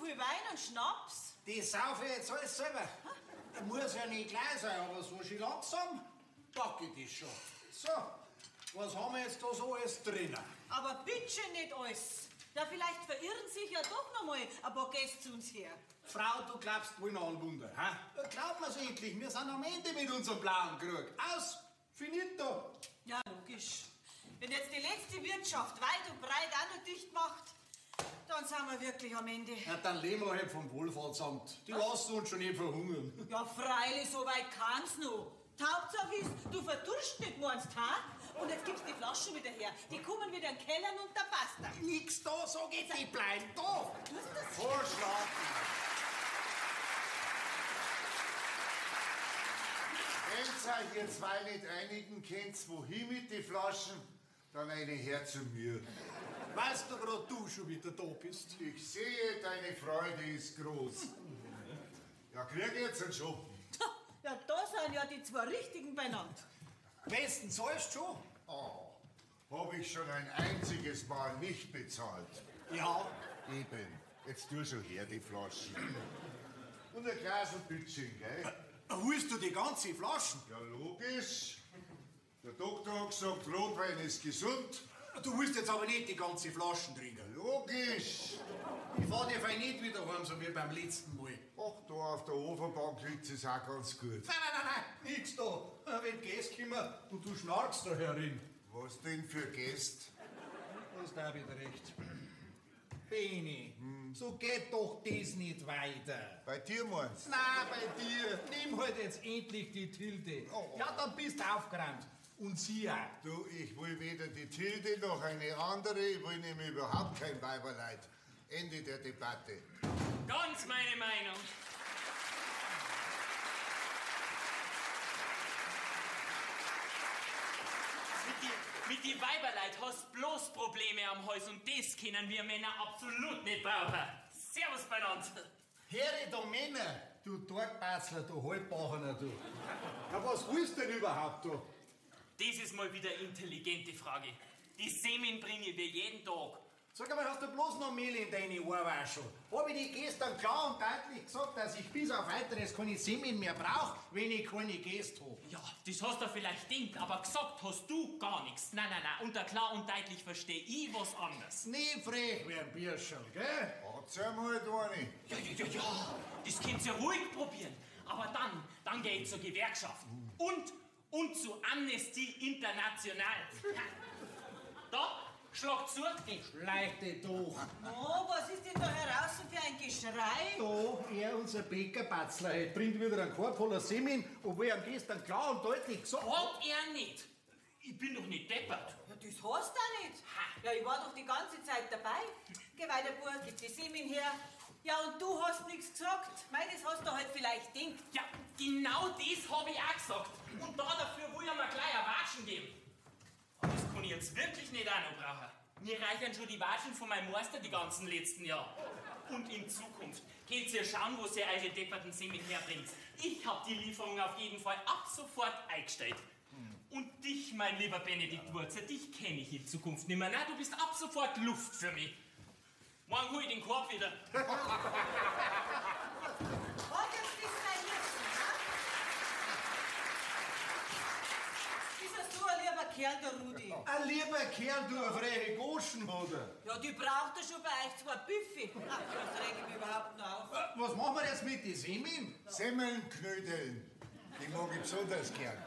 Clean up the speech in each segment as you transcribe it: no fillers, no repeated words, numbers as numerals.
viel Wein und Schnaps? Die saufe ich jetzt alles selber. Muss ja nicht gleich sein, aber so schön langsam pack ich das schon. So, was haben wir jetzt da so alles drinnen? Aber bitte nicht alles. Ja, vielleicht verirren sich ja doch noch mal ein paar Gäste zu uns her. Frau, du glaubst wohl noch an Wunder, hä? Glaub mir's endlich, wir sind am Ende mit unserem blauen Krug. Aus, finito. Ja, logisch. Wenn jetzt die letzte Wirtschaft weit und breit auch noch dicht macht, dann sind wir wirklich am Ende. Ja, dann leben wir halt vom Wohlfahrtsamt. Die lassen uns schon nicht verhungern. Ja, freilich, so weit kann's noch. Die Hauptsache ist, du verdurst nicht, meinst, ha? Und jetzt gibst die Flaschen wieder her. Die kommen wieder in den Keller und da passt er. Nix da, sag ich, die bleiben da. Tust das? Vorschlag. Wenn ihr zwei nicht einigen könnt, wohin mit den Flaschen, dann eine her zu mir. Weißt du grad, du schon wieder da bist? Ich sehe, deine Freude ist groß. Ja, krieg jetzt einen Schuppen. Ja, da sind ja die zwei Richtigen beieinander. Besten zahlst schon? Oh, habe ich schon ein einziges Mal nicht bezahlt. Ja. Eben, jetzt tu schon her, die Flaschen. Und ein Glas Bütchen, gell? Holst du die ganze Flaschen? Ja, logisch. Der Doktor hat gesagt, Rotwein ist gesund. Du willst jetzt aber nicht die ganze Flaschen trinken. Logisch. Ich fahr dir fein nicht wieder heim, so wie beim letzten Mal. Ach, da auf der Ofenbank liegt es auch ganz gut. Nein, nix da. Wenn Gäste kommen und du schnarchst da herin. Was denn für Gäste? Das ist auch wieder recht. Beni, so geht doch das nicht weiter. Bei dir meinst du? Nein, bei dir. Nimm halt jetzt endlich die Tilde. Oh. Ja, dann bist du aufgeräumt. Und sie auch. Du, ich will weder die Tilde noch eine andere. Ich will nämlich überhaupt kein Weiberleid. Ende der Debatte. Ganz meine Meinung. Mit die Weiberleid hast bloß Probleme am Hals und das können wir Männer absolut nicht brauchen. Servus beieinander. Höre da Männer, du Torgbatzler, du Halbbachener, du. Ja, was willst du denn überhaupt, du? Das ist mal wieder eine intelligente Frage. Die Semen bringe ich dir jeden Tag. Sag einmal, hast du bloß noch Mehl in deine Ohrwaschel? Hab ich dir gestern klar und deutlich gesagt, dass ich bis auf weiteres keine Semen mehr brauch, wenn ich keine Gäste hab? Ja, das hast du vielleicht gedacht, aber gesagt hast du gar nichts. Nein. Und klar und deutlich verstehe ich was anderes. Nie frech wie ein Bierscherl, gell? Hat's einmal eine. Ja, das könnt ihr ruhig probieren. Aber dann geht zur Gewerkschaft. Und zu Amnesty International. Da, schlag zu. Schleich dich doch. Oh, was ist denn da heraus für ein Geschrei? Da, er, unser Bäckerbatzler, heute bringt wieder einen Korb voller Semen, obwohl er ihm gestern klar und deutlich gesagt hat. Hat er nicht. Ich bin doch nicht deppert. Ja, das hast du nicht. Ja, ich war doch die ganze Zeit dabei. Geh weiter, Bub, gib die Semen her. Ja, und du hast nichts gesagt. Meines hast du halt vielleicht gedacht. Ja, genau das habe ich auch gesagt. Und dafür will ich mir gleich ein Watschen geben. Aber das kann ich jetzt wirklich nicht auch noch brauchen. Mir reichen schon die Watschen von meinem Meister die ganzen letzten Jahre. Und in Zukunft könnt ihr schauen, wo ihr eure depperten Semen herbringt. Ich habe die Lieferung auf jeden Fall ab sofort eingestellt. Und dich, mein lieber Benedikt Wurzer, dich kenne ich in Zukunft nicht mehr. Na, du bist ab sofort Luft für mich. Morgen hol ich den Korb wieder. Und jetzt bist du ein Liebsten, ha? Ist das so ein lieber Kerl, der Rudi? Ein lieber Kerl, du, eine freche Goschen, oder? Ja, die braucht er schon bei euch zwei Büffi. Ach, das reg ich mich überhaupt noch auf. Was machen wir jetzt mit den Semen? Semmelnknödeln. Die mag ich besonders gern.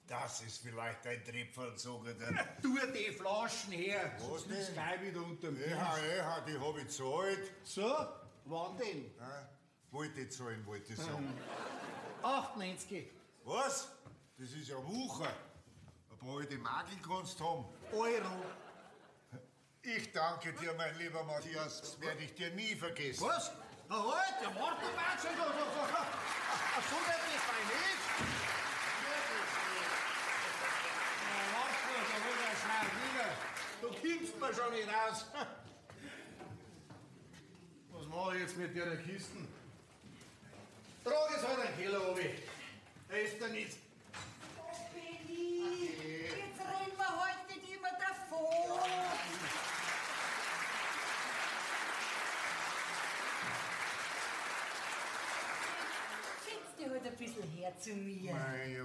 Das ist vielleicht ein Tripfel, sag ich dir. Tu die Flaschen her. Was Sonst liegt's denn? gleich wieder unterm Tisch. Ja, die hab ich gezahlt. So, wann denn? Ja, wollte ich zahlen, wollte ich sagen. 98 Was? Das ist ja Wucher. Ein paar alte Magel kannst du haben. Euro. Ich danke dir, mein lieber Matthias. Das werde ich dir nie vergessen. Was? Na halt, der Markenwatsch, so wird das bei nicht. Du kommst mir schon nicht raus. Was mache ich jetzt mit der Kisten? Trag es halt einen Keller runter. Da ist da nichts. Oh, Benni, jetzt rennen wir halt nicht immer davon. zu mir.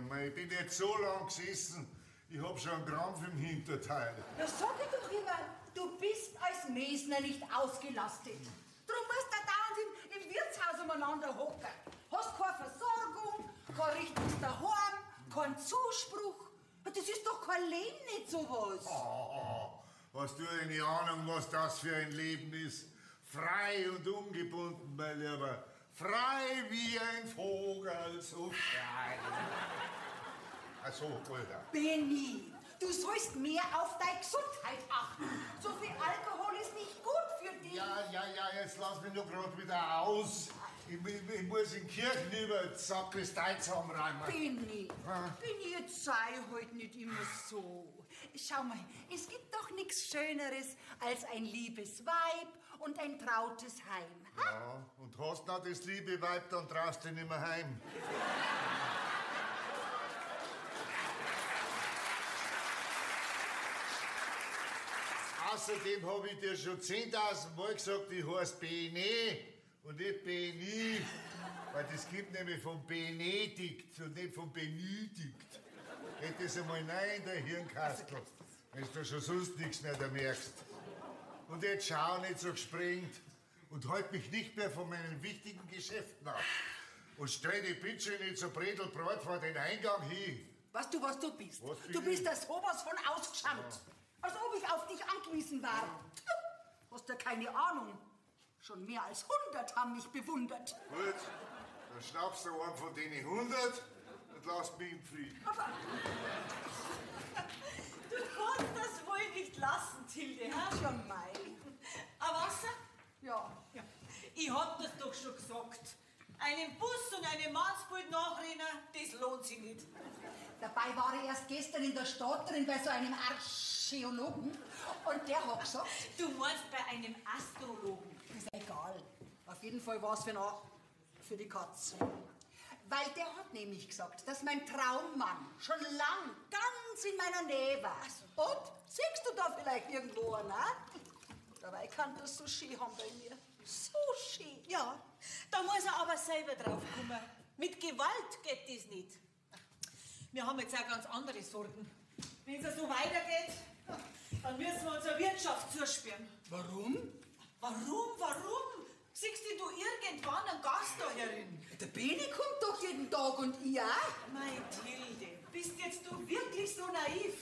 Mei, ich bin jetzt so lang gesessen, ich hab schon einen Krampf im Hinterteil. Ja, sag ich doch immer, du bist als Mesner nicht ausgelastet. Drum musst du dauernd im Wirtshaus umeinander hocken. Hast keine Versorgung, kein richtiges Daheim, keinen Zuspruch. Das ist doch kein Leben, nicht sowas. Hast du eine Ahnung, was das für ein Leben ist? Frei und ungebunden, mein Lieber. Frei wie ein Vogel, so frei. Ach so, Alter. Benni, du sollst mehr auf deine Gesundheit achten. So viel Alkohol ist nicht gut für dich. Ja, jetzt lass mich doch gerade wieder aus. Ich muss in die Kirchen über die Sakristei zusammenräumen. Benni, jetzt sei halt nicht immer so. Schau mal, es gibt doch nichts Schöneres als ein liebes Weib und ein trautes Heim. Ha? Ja, und hast du noch das liebe Weib, dann traust du dich nicht mehr heim. Außerdem habe ich dir schon 10.000 Mal gesagt, ich heiße Bene und nicht Beni. Weil das gibt nämlich von Benedikt und nicht von Benedikt. Geht das einmal rein in der Hirnkastel, wenn du schon sonst nichts mehr da merkst. Und jetzt schau nicht so gesprengt und halt mich nicht mehr von meinen wichtigen Geschäften ab. Und stell die Pitsche nicht so bredelbreit vor den Eingang hin. Weißt du, was du bist? Was bin Du bist ich? da sowas von ausgeschammt. Als ob ich auf dich angewiesen war. Hast du keine Ahnung? Schon mehr als 100 haben mich bewundert. Gut, dann schnappst du einen von denen 100 und lass mich in Frieden. Du kannst das wohl nicht lassen, Tilde, hä? Schon mal. Ein Wasser? Ja. Ich hab das doch schon gesagt. Einen Bus und eine Mannsbild nachrennen, das lohnt sich nicht. Dabei war ich erst gestern in der Stadt drin bei so einem Archäologen und der hat gesagt, Du meinst bei einem Astrologen. ist egal. Auf jeden Fall war es für die Katze. Weil der hat nämlich gesagt, dass mein Traummann schon lang ganz in meiner Nähe war. Und siehst du da vielleicht irgendwo einen? Dabei kann das so schön haben bei mir. So schön. Ja, da muss er aber selber drauf kommen. Mit Gewalt geht das nicht. Wir haben jetzt auch ganz andere Sorgen. Wenn es so weitergeht, dann müssen wir unsere Wirtschaft zusperren. Warum? Warum? Siehst du irgendwann einen Gast da herin? Der Beni kommt doch jeden Tag und ich auch. Mein Tilde, bist jetzt du wirklich so naiv?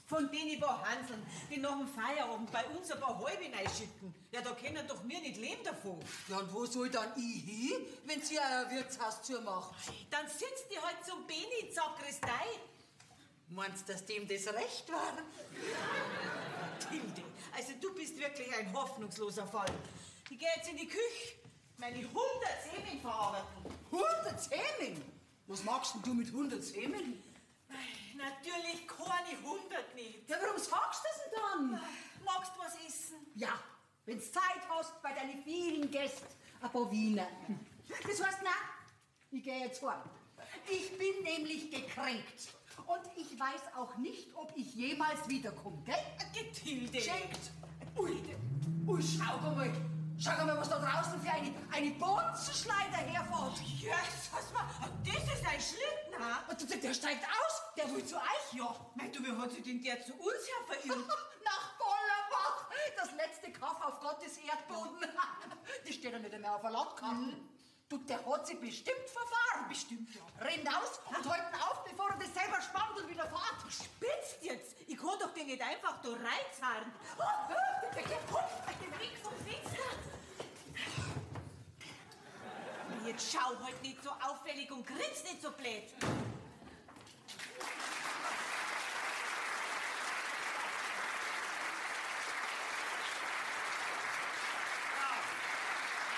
Von denen ein paar Hanseln, die nach dem Feierabend bei uns ein paar Halbe reinschicken. Ja, da können doch wir nicht leben davon. Ja, und wo soll dann ich hin, wenn sie ein Wirtshaus zumacht? Dann sitzt die halt zum Beni in die Sakristei. Meinst du, dass dem das recht war? Tilde, also du bist wirklich ein hoffnungsloser Fall. Ich gehe jetzt in die Küche, meine 100 Semen verarbeiten. 100 Semen? Was magst denn du mit 100 Semen? Natürlich keine 100 nicht. Ja, warum sagst du das denn dann? Magst du was essen? Ja, wenn's Zeit hast bei deinen vielen Gästen, ein paar Wiener. Das heißt, na, ich gehe jetzt heim. Ich bin nämlich gekränkt. Und ich weiß auch nicht, ob ich jemals wiederkomme, gell? Getilde. Schenkt. Ui, schau mal. Schau mal, was da draußen für eine Bonzenschleuder herfährt. Jesus, das ist ein Schlitten, ha? Und der steigt aus, der will zu euch. Ja, mein du, wie hat sich denn der zu uns her verirrt? Nach Bollerbach, das letzte Kaff auf Gottes Erdboden. Die steht ja nicht mehr auf der Landkarte. Du, der hat sich bestimmt verfahren. Bestimmt, ja. Rennt aus und hält ihn auf, bevor er das selber spannt und wieder fährt. Spitzt jetzt? Ich kann doch den nicht einfach da reinfahren. Der geht den Weg vom Fenster. Jetzt schau halt nicht so auffällig und grinst nicht so blöd.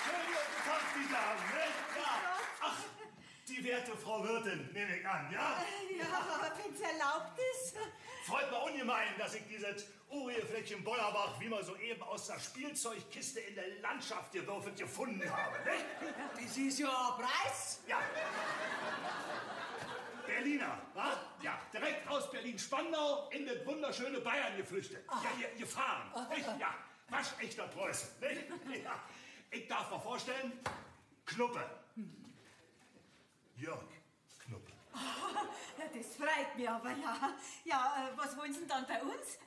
Schönen guten Tag, die Damen. Ne? Ja. Ach, die werte Frau Wirtin, nehme ich an, ja? Ja, wenn's erlaubt ist. Freut mich ungemein, dass ich dieses Uriefleckchen Bollerbach, wie man soeben aus der Spielzeugkiste in der Landschaft gewürfelt gefunden habe. Ne? Das ist ja ein Preis. Ja. Berliner, wa? Ja, direkt aus Berlin-Spandau in das wunderschöne Bayern geflüchtet. Ja, gefahren. Nicht? Ja, waschechter Preußen. Nicht? Ja. Ich darf mir vorstellen, Knuppe. Jörg Knuppe. Ja, das freut mich aber, ja. Ja, was wollen Sie denn dann bei uns?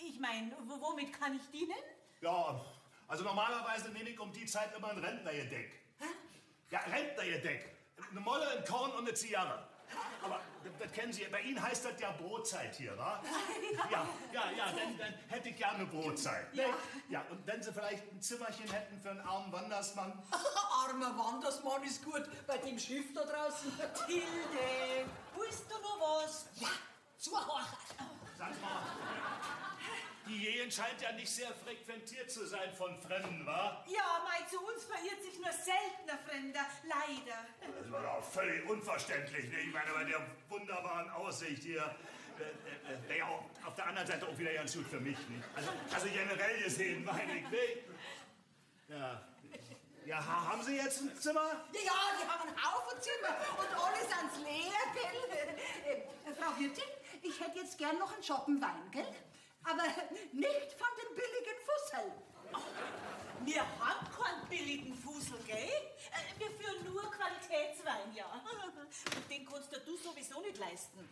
Ich meine, womit kann ich dienen? Ja, also normalerweise nehme ich um die Zeit immer ein Rentnergedeck. Hä? Ja, Rentnergedeck. Eine Molle, ein Korn und eine Zigarre. Aber das kennen Sie, bei Ihnen heißt das ja Brotzeit hier, wa? Ja, dann hätte ich gerne Brotzeit. Ja. Ne? Ja, und wenn Sie vielleicht ein Zimmerchen hätten für einen armen Wandersmann. Armer Wandersmann ist gut bei dem Schiff da draußen. Hilde, willst du noch was? Ja, zuhören. Sag mal, die Ehen scheint ja nicht sehr frequentiert zu sein von Fremden, wa? Ja, mei, zu uns verirrt sich nur seltener Fremder, leider. Das war doch völlig unverständlich, ne? Ich meine, bei der wunderbaren Aussicht hier, wäre ja auch auf der anderen Seite auch wieder ganz gut für mich, nicht? Also generell gesehen, meine ich, ne? Ja, haben Sie jetzt ein Zimmer? Ja, die haben einen Haufen Zimmer und alle sind's leer, gell? Frau Wirtin, ich hätte jetzt gern noch einen Schoppen Wein, gell? Aber nicht von dem billigen Fussel. Wir haben keinen billigen Fusel, gell? Wir führen nur Qualitätswein, ja. Und den kannst du sowieso nicht leisten.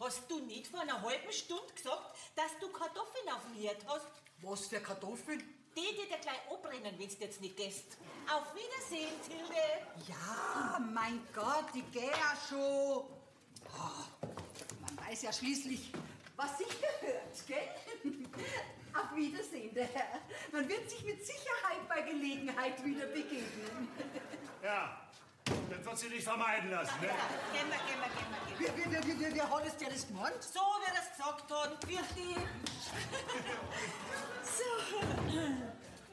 Hast du nicht vor einer halben Stunde gesagt, dass du Kartoffeln auf dem Herd hast? Was für Kartoffeln? Die dir gleich abbrennen, wenn du jetzt nicht gehst. Auf Wiedersehen, Tilde. Ja, mein Gott, ich geh ja schon. Oh, man weiß ja schließlich, was sich gehört, gell? Auf Wiedersehen, der Herr. Man wird sich mit Sicherheit bei Gelegenheit wieder begegnen. Ja, das wird sie nicht vermeiden lassen, ne? Ja, gehen wir. Wie hat es dir das gemeint? So, wie er es gesagt hat. Wirklich. So.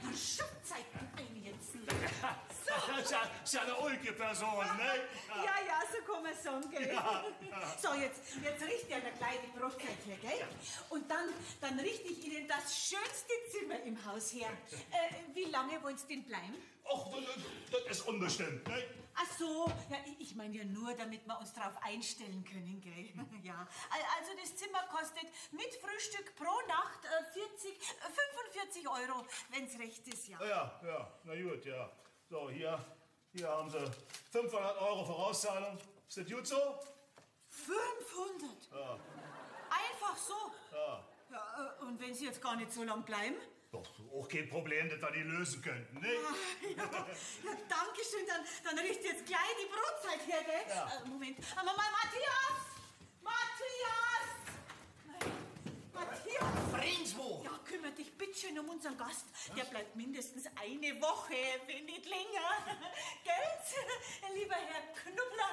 Schubzeiten einhetzen. Das ist ja eine ulke Person, ne? Ja, so kann man sagen, gell? Ja. So, jetzt richte ich eine kleine Brotzeit her, gell? Und dann richte ich Ihnen das schönste Zimmer im Haus her. Wie lange wollen Sie denn bleiben? Och, das ist unbestimmt, ne? Ach so, ja, ich meine ja nur, damit wir uns darauf einstellen können, gell? Ja, also das Zimmer kostet mit Frühstück pro Nacht 45 Euro, wenn's recht ist, ja. Ja, na gut, ja. So, hier haben Sie 500 Euro Vorauszahlung. Ist das gut so? 500? Ja. Einfach so? Ja. Ja, und wenn Sie jetzt gar nicht so lang bleiben? Doch, auch kein Problem, das wir die lösen könnten, ne? Ja, danke schön, dann richte jetzt gleich die Brotzeit her, gell? Ja. Moment, aber mal Matthias! Bringswo! Ja, kümmere dich bitte schön um unseren Gast. Der bleibt mindestens eine Woche, wenn nicht länger. Gell, lieber Herr Knuppler?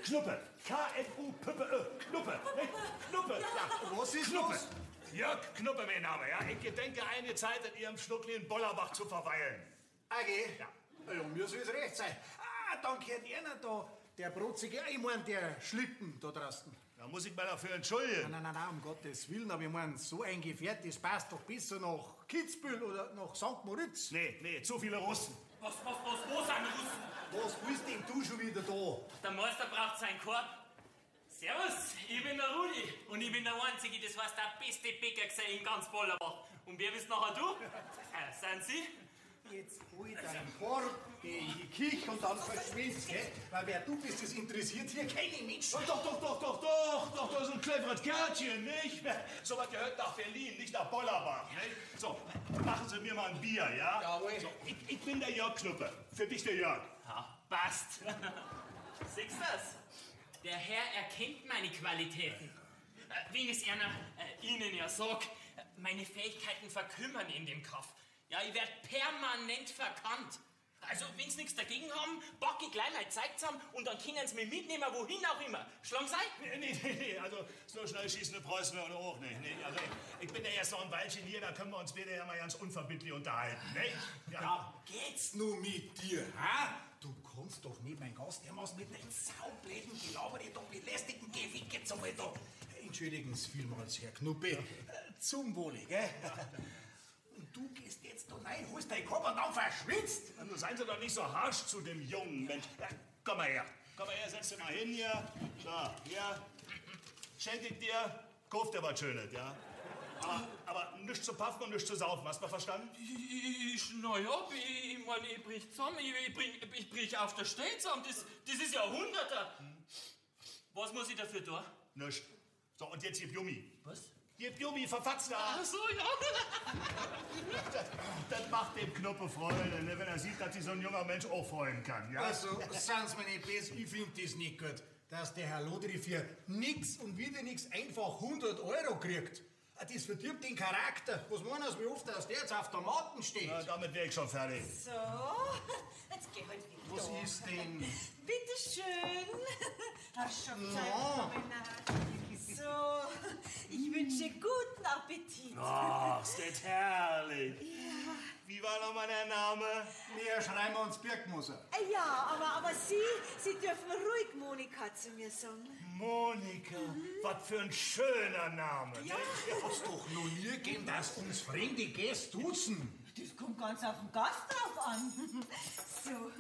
Knuppe. K-N-U-P-P-E. Knuppe. Ne? Knuppe. Ja. Was ist Knuppe. los? Jörg Knuppe, mein Name, ja. Ich gedenke, eine Zeit in Ihrem Schnuckli in Bollerbach zu verweilen. Okay. Ja. Ja, mir soll es recht sein. Dann gehört einer da, der Brotzige, ich mein, der Schlitten da draußen. Da muss ich mal dafür entschuldigen. Nein, um Gottes Willen, aber ich mein, so ein Gefährt, das passt doch besser nach Kitzbühel oder nach St. Moritz. Nee, zu viele Russen. Wo sind Russen? Was willst denn du schon wieder da? Der Meister braucht seinen Korb. Servus, ich bin der Rudi und ich bin der Einzige, das heißt der beste Bäcker gesehen in ganz Bollerbach. Und wer bist nachher du? Sind Sie? Jetzt hol deinen Korb, geh in die Küche und dann verschwind's, gell? Weil wer du bist, das interessiert hier keine Menschen. Doch, das ist ein cleveres Kärtchen, nicht? So was gehört nach Berlin, nicht nach Bollerbach, nicht? So, machen Sie mir mal ein Bier, ja? Jawohl. So, ich bin der Jörg Knuppe, für dich der Jörg. Ja, passt. Siehst du das? Der Herr erkennt meine Qualitäten. Wenn ich es Ihnen ja sag, meine Fähigkeiten verkümmern in dem Kaff. Ja, ich werde permanent verkannt. Also, wenn Sie nichts dagegen haben, packe ich gleich mal Zeit zusammen und dann können Sie mich mitnehmen, wohin auch immer. Schlamm sei? Nee, also so schnell schießende Preußen wir auch nicht. Nee, also ich bin ja erst noch ein Weilchen hier, da können wir uns beide ja mal ganz unverbindlich unterhalten, ne? Ja, geht's nur mit dir, ha? Du kannst doch nicht, mein Gast, der muss mit den saubläden, gelabert, da belästigten Gehweg jetzt einmal da. Entschuldigen Sie vielmals, Herr Knuppe. Zum Wohle, gell? Und du gehst jetzt da rein, holst dein Korb und dann verschwindst. Also seien Sie doch nicht so harsch zu dem jungen Mensch. Ja, komm mal her, setz dich mal hin hier. So, hier. Schenk ich dir, kauf dir was Schönes, ja? Aber nichts zu paffen und nichts zu saufen, hast du mal verstanden? Naja, ich meine, ich brich zusammen, ich brich auf der Stelle zusammen, das ist ja ein Hunderter. Was muss ich dafür tun? Nichts. So, und jetzt gib Jummi. Was? Gib Jummi, verfatzt da. Ach so, ja. Das macht dem Knuppe Freude, ne, wenn er sieht, dass sich so ein junger Mensch auch freuen kann, ja? Also, sind's mir nicht böse, ich find das nicht gut, dass der Herr Lodri für nix und wieder nix einfach 100 € kriegt. Das verdirbt den Charakter. Was meinen Sie, wie oft dass der jetzt auf der Matten steht? Ja, damit wäre ich schon fertig. So, jetzt geh halt wieder. Was ist denn? Bitteschön. Hast schon Zeit genommen. So, ich wünsche guten Appetit. Ach, ist das herrlich. Wie war nochmal der Name? Wir schreiben uns Birkmoser. Ja, aber Sie dürfen ruhig Monika zu mir sagen. Monika, was für ein schöner Name. Ja. Hat's doch noch nie gegeben, dass uns fremde Gäste duzen. Das kommt ganz auf den Gast drauf an. So,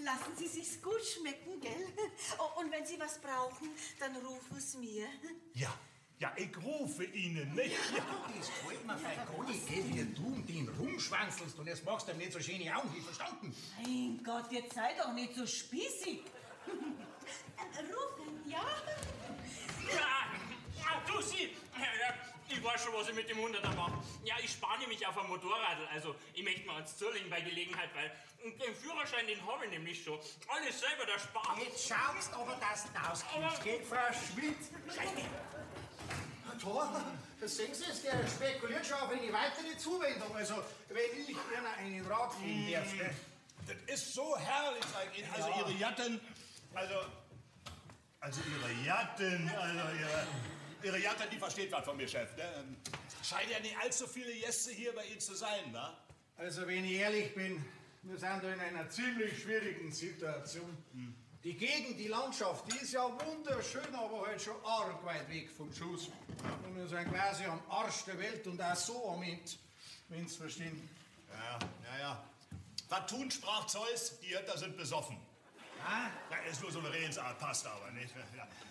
lassen Sie sich's gut schmecken, gell? Oh, und wenn Sie was brauchen, dann rufen Sie mir. Ja, ich rufe Ihnen, nicht? Ja. Das gefällt mir vielleicht gar nicht, gell, wie du um den rumschwanzelst und jetzt machst du ihm nicht so schöne Augen, verstanden? Mein Gott, jetzt sei doch nicht so spießig. Rufen, ja? Ja, du, Sie. Ja, ich weiß schon, was ich mit dem 100er mache. Ja, ich spare nämlich auf ein Motorrad. Also, ich möchte mal eins zulegen bei Gelegenheit, weil den Führerschein, den habe ich nämlich schon. Alles selber, der Spaß. Jetzt schaust aber, dass du auskimmst, gell, verschwind. Da, das sehen Sie, der spekuliert schon auf eine weitere Zuwendung. Also, wenn ich Ihnen einen Rat geben darf. Das ist so herrlich eigentlich. Also Ihre Jatten, Ihre Jatte, die versteht was von mir, Chef. Ne? Scheint ja nicht allzu viele Gäste hier bei Ihnen zu sein, wa? Also, wenn ich ehrlich bin, wir sind da in einer ziemlich schwierigen Situation. Die Gegend, die Landschaft, die ist ja wunderschön, aber halt schon arg weit weg vom Schuss. Und wir sind quasi am Arsch der Welt und auch so am Ende, wenn Sie verstehen. Ja. Was tun, sprach Zeus, die Götter sind besoffen. Ah? Ja, ist nur so eine Redensart, passt aber nicht.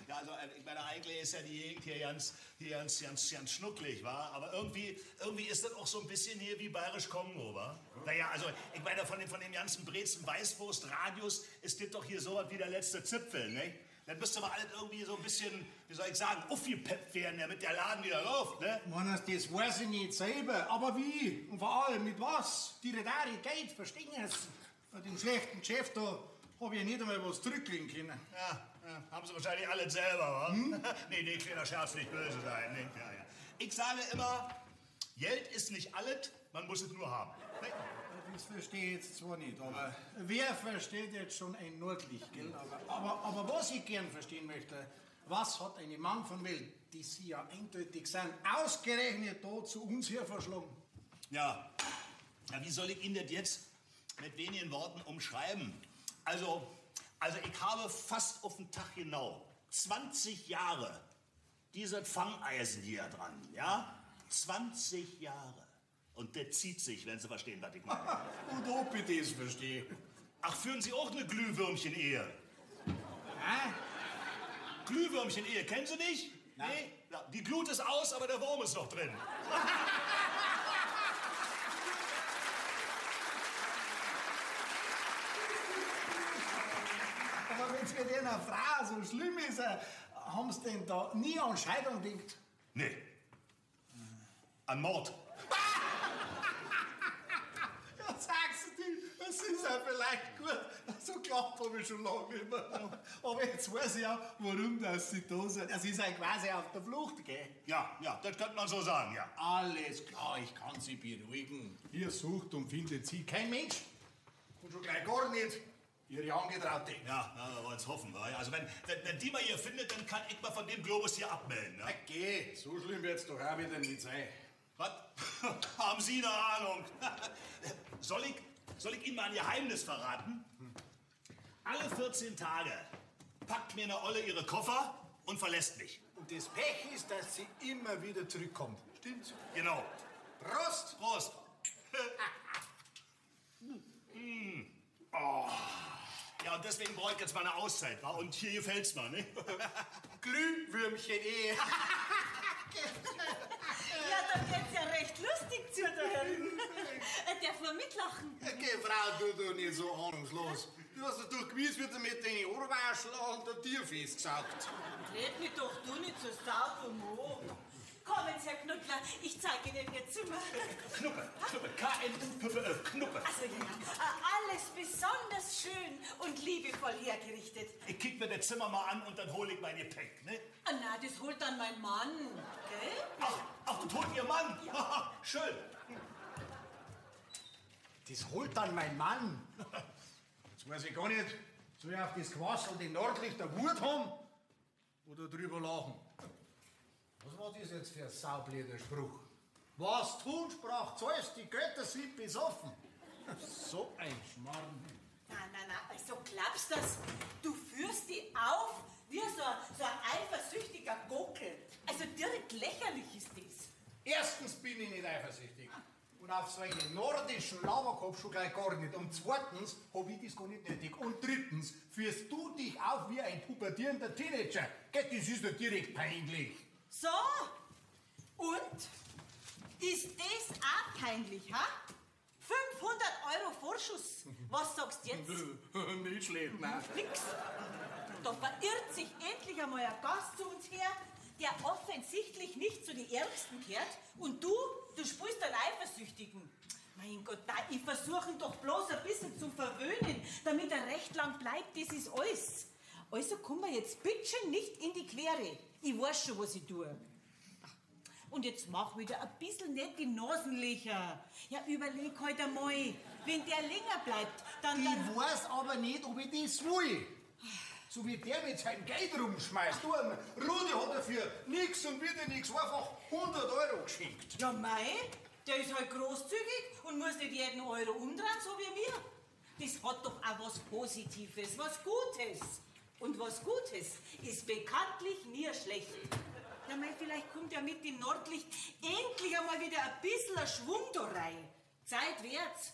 Ja, also, ich meine, eigentlich ist ja die Gegend hier ganz schnucklig, wa? Aber irgendwie ist das auch so ein bisschen hier wie Bayerisch-Kongo, wa? Naja, also, ich meine, von dem ganzen Brezen-Weißwurst-Radius ist das doch hier so was wie der letzte Zipfel, ne? Dann müsste aber alles irgendwie so ein bisschen, wie soll ich sagen, aufgepeppt werden, damit der Laden wieder läuft, ne? Mann, das weiß ich nicht selber. Aber wie? Und vor allem mit was? Die Redari Geld, verstehen Sie? Bei dem schlechten Chef da habe ich nicht einmal was zurücklegen können. Ja, haben Sie wahrscheinlich alles selber, wa? Nee, kleiner Scherz, nicht böse sein, ne? Ja. Ich sage immer, Geld ist nicht alles, man muss es nur haben. Ne? Das verstehe ich jetzt zwar nicht, aber wer versteht jetzt schon ein Nordlicht, gell? Aber was ich gern verstehen möchte, was hat ein Mann von Welt, die Sie ja eindeutig sind, ausgerechnet da zu uns hier verschlagen? Ja, wie soll ich Ihnen das jetzt mit wenigen Worten umschreiben? Also ich habe fast auf den Tag genau 20 Jahre dieses Fangeisen hier dran, ja? 20 Jahre. Und der zieht sich, wenn Sie verstehen, was ich meine. Und ob ich das verstehe. Ach, führen Sie auch eine Glühwürmchen-Ehe? Hä? Glühwürmchen-Ehe, kennen Sie nicht? Nein. Nee? Ja, die Glut ist aus, aber der Wurm ist noch drin. Aber wenn es mit einer Frau so schlimm ist, haben Sie denn da nie an Scheidung gedacht? Nee. An Mord. Ja, sagst du dir, das ist ja vielleicht gut. So geklappt habe ich schon lange nicht mehr. Aber jetzt weiß ich auch, warum dass Sie da sind. Sie sind quasi auf der Flucht, gell? Ja, das könnte man so sagen, ja. Alles klar, ich kann Sie beruhigen. Hier sucht und findet Sie kein Mensch. Und schon gleich gar nicht Ihre Angetraute. Ja, wir wollen es hoffen. Wa? Also wenn die mal hier findet, dann kann ich mal von dem Globus hier abmelden. Ja? Okay, so schlimm wird's doch auch wieder nicht sein. Was? Haben Sie eine Ahnung? Soll ich Ihnen mal ein Geheimnis verraten? Alle 14 Tage packt mir eine Olle ihre Koffer und verlässt mich. Und das Pech ist, dass sie immer wieder zurückkommt. Stimmt's? Genau. Prost! Prost. Oh. Ja, und deswegen brauche ich jetzt mal eine Auszeit. Wa? Und hier gefällt's mir, ne? Glühwürmchen-Ehe. Ja, da geht's ja recht lustig zu da herin. Darf man mitlachen? Geh, Frau, du nicht so ahnungslos. Du hast ja doch gewiss wieder mit deinen Ohrwaschel und der Tier festgesaugt. Red mich doch du nicht so sauber, Mo. Kommen Sie, Herr Knuppler, ich zeige Ihnen Ihr Zimmer. Knuppe, K-N-U-P-P-E, Knuppe. Also ja, alles besonders schön und liebevoll hergerichtet. Ich kick mir das Zimmer mal an und dann hol ich mein Gepäck, ne? Ah, na, das holt dann mein Mann, gell? Ach, und holt Ihr Mann? Ja. Schön. Das holt dann mein Mann. Jetzt weiß ich gar nicht, soll ich auf das Quassel den Nordlichter Wut haben oder drüber lachen? Was war das jetzt für ein saublöder Spruch? Was tun, sprach Zeus, die Götter sind besoffen. So ein Schmarrn. Na, also glaubst du das? Du führst die auf wie so ein eifersüchtiger Gockel. Also direkt lächerlich ist das. Erstens bin ich nicht eifersüchtig. Und auf so einen nordischen Lauberkopf schon gleich gar nicht. Und zweitens hab ich das gar nicht nötig. Und drittens führst du dich auf wie ein pubertierender Teenager. Gell, das ist doch direkt peinlich. So, und? Ist das auch peinlich, ha? 500 € Vorschuss. Was sagst du jetzt? Nicht schlecht, nein. Nix. Da verirrt sich endlich einmal ein Gast zu uns her, der offensichtlich nicht zu den Ärmsten gehört. Und du spielst einen Eifersüchtigen. Mein Gott, nein, ich versuche ihn doch bloß ein bisschen zu verwöhnen, damit er recht lang bleibt, das ist alles. Also komm mir jetzt bitte nicht in die Quere. Ich weiß schon, was ich tue. Und jetzt mach wieder ein bisschen nicht die Nasenlöcher. Ja, überleg halt einmal, wenn der länger bleibt, dann... Ich weiß aber nicht, ob ich das will. So wie der mit seinem Geld rumschmeißt. Du, Rudi hat dafür nix und wieder nix, einfach 100 € geschenkt. Ja, mei, der ist halt großzügig und muss nicht jeden Euro umdrehen, so wie wir. Das hat doch auch was Positives, was Gutes. Und was Gutes ist bekanntlich nie schlecht. Ja, mei, vielleicht kommt ja mit dem Nordlicht endlich einmal wieder ein bisschen Schwung da rein. Zeit wird's.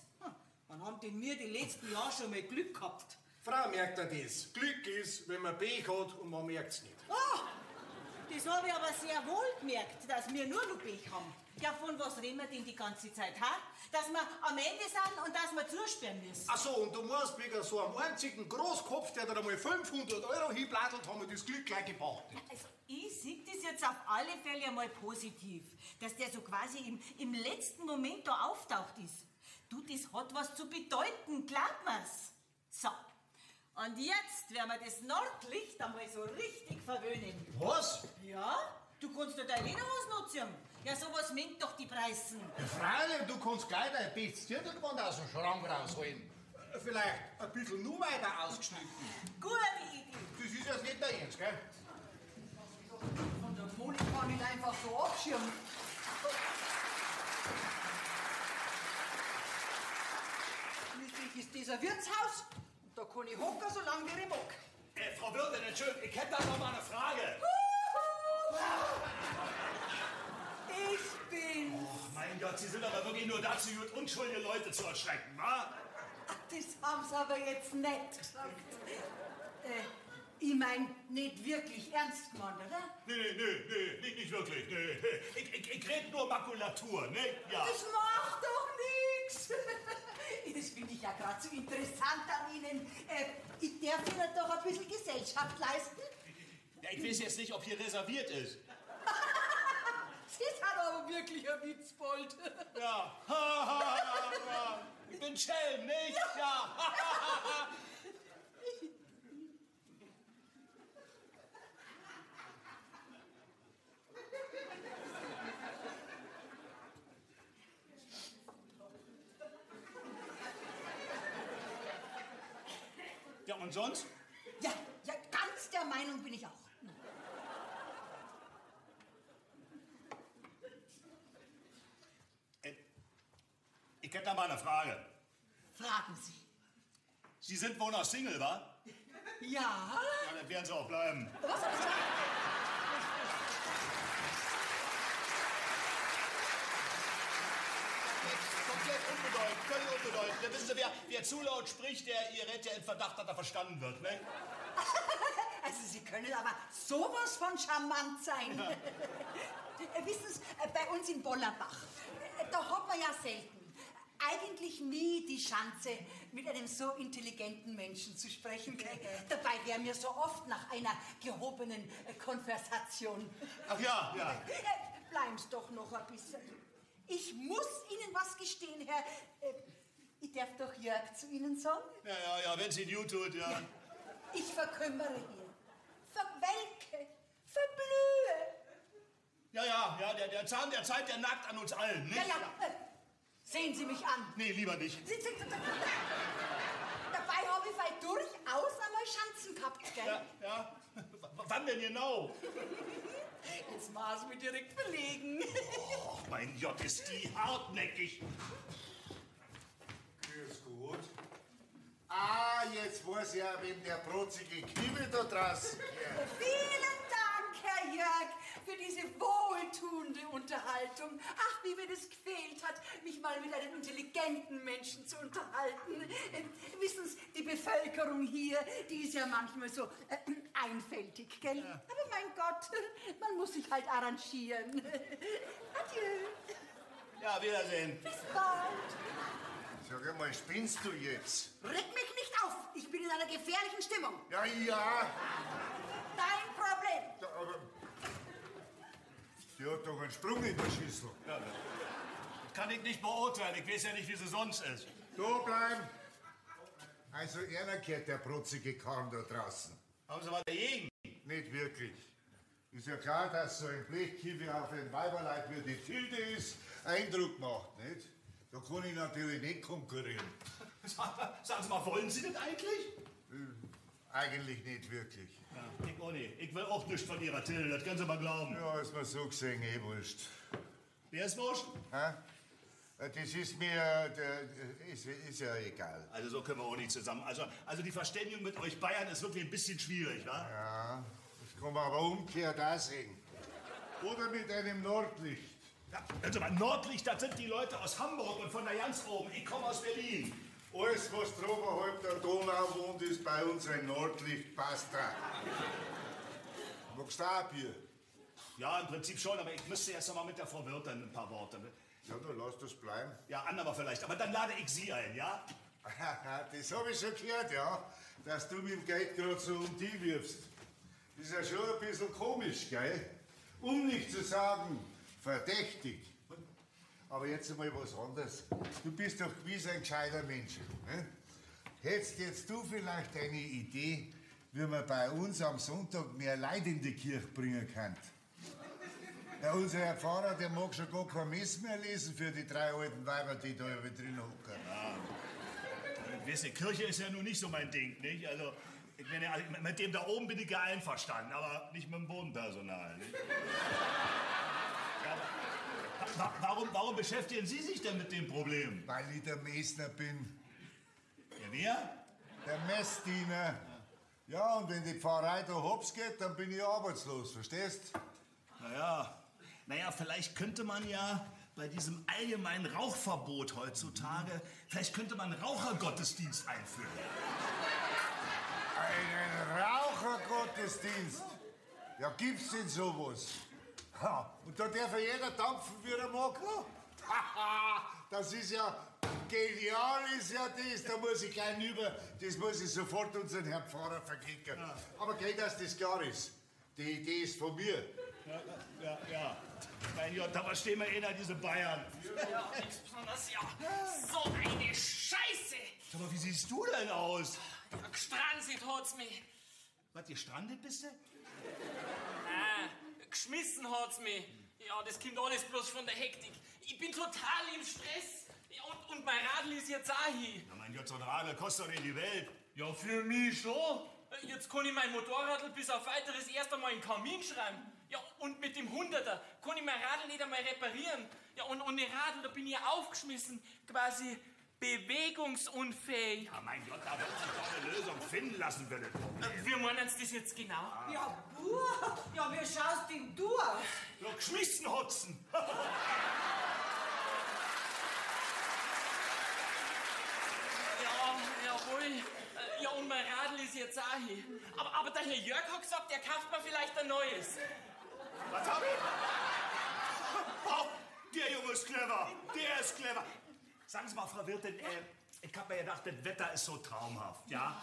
Wann haben denn wir die letzten Jahre schon mal Glück gehabt? Frau, merkt ihr das? Glück ist, wenn man Pech hat und man merkt's nicht. Oh, das habe ich aber sehr wohl gemerkt, dass wir nur noch Pech haben. Ja, von was reden wir denn die ganze Zeit, ha? Dass wir am Ende sind und dass wir zusperren müssen. Ach so, und du meinst, wegen so einem einzigen Großkopf, der da einmal 500 € hinbladelt, haben wir das Glück gleich gepachtet. Also, ich sehe das jetzt auf alle Fälle einmal positiv, dass der so quasi im letzten Moment da auftaucht ist. Du, das hat was zu bedeuten, glaub mir's. So, und jetzt werden wir das Nordlicht einmal so richtig verwöhnen. Was? Ja, du kannst doch deine Lederhosen anziehen. Ja, sowas mengt doch die Preisen. Ja, freilich, du kannst gleich dein bestes Dirndlgewand aus dem Schrank rausholen. Vielleicht ein bisschen nur weiter ausgeschnitten. Gute Idee. Das ist jetzt nicht der Ernst, gell? Von der Monika nicht einfach so abschirmen. Schließlich ist das ein Wirtshaus und da kann ich hocken, solange wie ich mag. Frau Wirtin, Entschuldigung, ich hätte da noch mal eine Frage. Ich bin... Oh, mein Gott, Sie sind aber wirklich nur dazu gut, unschuldige Leute zu erschrecken, wa? Das haben sie aber jetzt nicht gesagt. Ich mein, nicht wirklich ernst gemeint, oder? Nee, nicht wirklich, nee. Ich rede nur Makulatur, ne? Ja. Das macht doch nichts. Das finde ich ja gerade so interessant an Ihnen. Ich darf Ihnen doch ein bisschen Gesellschaft leisten. Ja, ich weiß jetzt nicht, ob hier reserviert ist. Sie sind aber wirklich ein Witzbold. Ja. Ja. Ich bin Schelm, nicht? Ja. Ja, und sonst? Ja, ganz der Meinung bin ich auch. Ich hätte da mal eine Frage. Fragen Sie. Sie sind wohl noch Single, wa? Ja? Ja, dann werden Sie auch bleiben. Was hab ich gesagt? Komplett unbedeutend, völlig unbedeutend. Ja, wissen Sie, wer zu laut spricht, der ihr rät ja in Verdacht, dass er verstanden wird, ne? Also Sie können aber sowas von charmant sein. wissen Sie, bei uns in Bollerbach, da hat man ja selten, eigentlich nie die Chance, mit einem so intelligenten Menschen zu sprechen. Dabei wäre mir so oft nach einer gehobenen Konversation. Ach ja, ja. Bleiben Sie doch noch ein bisschen. Ich muss Ihnen was gestehen, Herr... ich darf doch Jörg zu Ihnen sagen? Ja, wenn sie gut tut, ja. Ich verkümmere hier, verwelke, verblühe. Ja, der Zahn der Zeit, der nagt an uns allen, nicht? Ja. Sehen Sie mich an. Nee, lieber nicht. Dabei habe ich vielleicht durchaus einmal Schanzen gehabt, gell? Ja. Wann denn genau? Jetzt war es mir direkt verlegen. Oh, mein Gott, ist die hartnäckig. Grüß Gott. Jetzt weiß ich ja, wem der protzige Kiwi da draußen gehört. Vielen Dank, Herr Jörg, für diese wohltuende Unterhaltung. Ach, wie mir das gefehlt hat, mich mal mit einem intelligenten Menschen zu unterhalten. Wissen Sie, die Bevölkerung hier, die ist ja manchmal so einfältig, gell? Ja. Aber mein Gott, man muss sich halt arrangieren. Adieu. Ja, Wiedersehen. Bis bald. Sag einmal, spinnst du jetzt? Reg mich nicht auf. Ich bin in einer gefährlichen Stimmung. Ja. Dein Problem. Ja, aber die hat doch einen Sprung in der Schüssel. Ja, kann ich nicht beurteilen. Ich weiß ja nicht, wie sie sonst ist. Da bleiben. Also, einer gehört der protzige Kahn da draußen. Haben Sie was dagegen? Nicht wirklich. Ist ja klar, dass so ein Blechkiwi auf ein Weiberleid wie die Tilde ist, Eindruck macht, nicht? Da kann ich natürlich nicht konkurrieren. Sagen Sie mal, wollen Sie das eigentlich? Eigentlich nicht wirklich. Ja, ich auch nicht. Ich will auch nichts von Ihrer Tilde, das können Sie mal glauben. Ja, ist mir so gesehen wurscht. Wer ist wurscht? Hä? Das ist mir, ist ja egal. Also so können wir auch nicht zusammen. Also die Verständigung mit euch Bayern ist wirklich ein bisschen schwierig, wa? Ja, das kann man aber umgekehrt auch sehen. Oder mit einem Nordlicht. Ja, also mal Nordlicht, das sind die Leute aus Hamburg und von da ganz oben. Ich komme aus Berlin. Alles, was oberhalb der Donau wohnt, ist bei uns ein Nordlicht, passt da. Magst du auch ein Bier? Ja, im Prinzip schon, aber ich müsste erst noch mal mit der Frau Wirtin ein paar Worte. Ja, dann lass das bleiben. Ja, andermal vielleicht, aber dann lade ich Sie ein, ja? Das habe ich schon gehört, ja, dass du mit dem Geld gerade so um die wirfst. Das ist ja schon ein bisschen komisch, gell? Um nicht zu sagen, verdächtig. Aber jetzt einmal was anderes. Du bist doch gewiss ein gescheiter Mensch. Ne? Hättest jetzt du vielleicht eine Idee, wie man bei uns am Sonntag mehr Leute in die Kirche bringen kann? Ja, unser Herr Pfarrer, der mag schon gar kein Mess mehr lesen für die 3 alten Weiber, die da über drin hocken. Ja. Die Kirche ist ja nun nicht so mein Ding, nicht? Also, ich meine, mit dem da oben bin ich ja einverstanden, aber nicht mit dem Bodenpersonal, nicht? Ja, warum beschäftigen Sie sich denn mit dem Problem? Weil ich der Messner bin. Ja, wer? Der Messdiener. Ja, und wenn die Pfarrei da hops geht, dann bin ich arbeitslos, verstehst? Naja, vielleicht könnte man ja bei diesem allgemeinen Rauchverbot heutzutage, vielleicht könnte man einen Rauchergottesdienst einführen. Einen Rauchergottesdienst? Ja, gibt's denn sowas? Ha, und da darf ja jeder dampfen, wie er mag? Haha, das ist ja, genial ist ja das, da muss ich gleich über, das muss ich sofort unseren Herrn Pfarrer verklicken. Ja. Aber gell, dass das klar ist, die Idee ist von mir. Ja. Mein Gott, da verstehen wir einer diese Bayern. Ja, nichts Besonderes, ja. So eine Scheiße! Aber wie siehst du denn aus? Ja, gestrandet hat's mich. Was, gestrandet bist du? Nein, geschmissen hat's mich. Ja, das kommt alles bloß von der Hektik. Ich bin total im Stress. Ja, und mein Radl ist jetzt auch hier. Na mein Gott, so ein Radl kostet doch nicht die Welt. Ja, für mich schon. Jetzt kann ich mein Motorradl bis auf weiteres erst einmal in den Kamin schreiben. Ja, und mit dem 100er kann ich mein Radl nicht einmal reparieren. Ja, und ohne Radl, da bin ich aufgeschmissen, quasi bewegungsunfähig. Ja, mein Gott, da wird sich doch eine Lösung finden lassen für das Problem. Wie meinen Sie das jetzt genau? Ja, ja, wie schaust denn du aus? Ja, geschmissen hotzen. Jawohl. Ja, und mein Radl ist jetzt auch hier. Aber der Herr Jörg hat gesagt, er kauft mir vielleicht ein neues. Was hab ich? ist clever. Der ist clever. Sagen Sie mal, Frau Wirtin, ich hab mir gedacht, das Wetter ist so traumhaft, ja?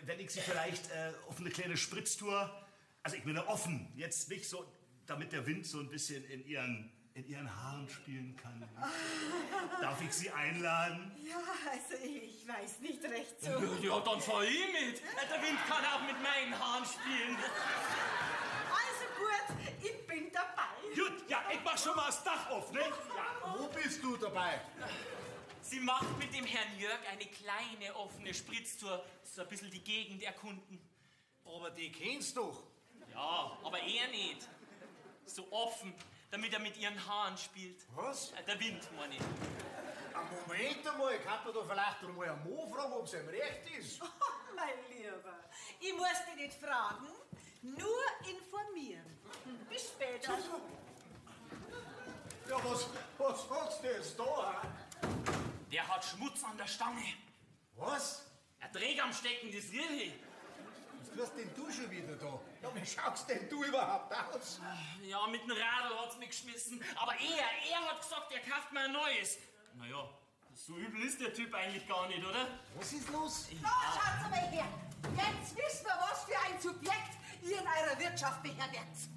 Wenn ich Sie vielleicht auf eine kleine Spritztour, also ich bin ja offen, jetzt nicht so, damit der Wind so ein bisschen in Ihren Haaren spielen kann. Darf ich Sie einladen? Ja, also ich weiß nicht recht so. Ja, dann fahr ich mit. Der Wind kann auch mit meinen Haaren spielen. Also gut, ich bin dabei. Gut, ja, ich mach schon mal das Dach auf, ne? Ja. Wo bist du dabei? Sie macht mit dem Herrn Jörg eine kleine offene Spritztour, so ein bisschen die Gegend erkunden. Aber die kennst doch. Ja, aber er nicht. So offen, damit er mit ihren Haaren spielt. Was? Der Wind, meine ich. Moment einmal, ich kann mir da vielleicht einmal einen Mann fragen, ob es ihm recht ist. Oh, mein Lieber, ich muss dich nicht fragen, nur informieren. Bis später. Ja, was sagst du jetzt da? Der hat Schmutz an der Stange. Was? Er trägt am Stecken das Rieche. Was tust denn du schon wieder da? Ja, wie schaust denn du überhaupt aus? Ja, mit dem Radl hat's mich geschmissen. Aber er hat gesagt, er kauft mir ein neues. Naja, so übel ist der Typ eigentlich gar nicht, oder? Was ist los? Na, schaut's mal her. Jetzt wissen wir, was für ein Subjekt ihr in eurer Wirtschaft beherbergt.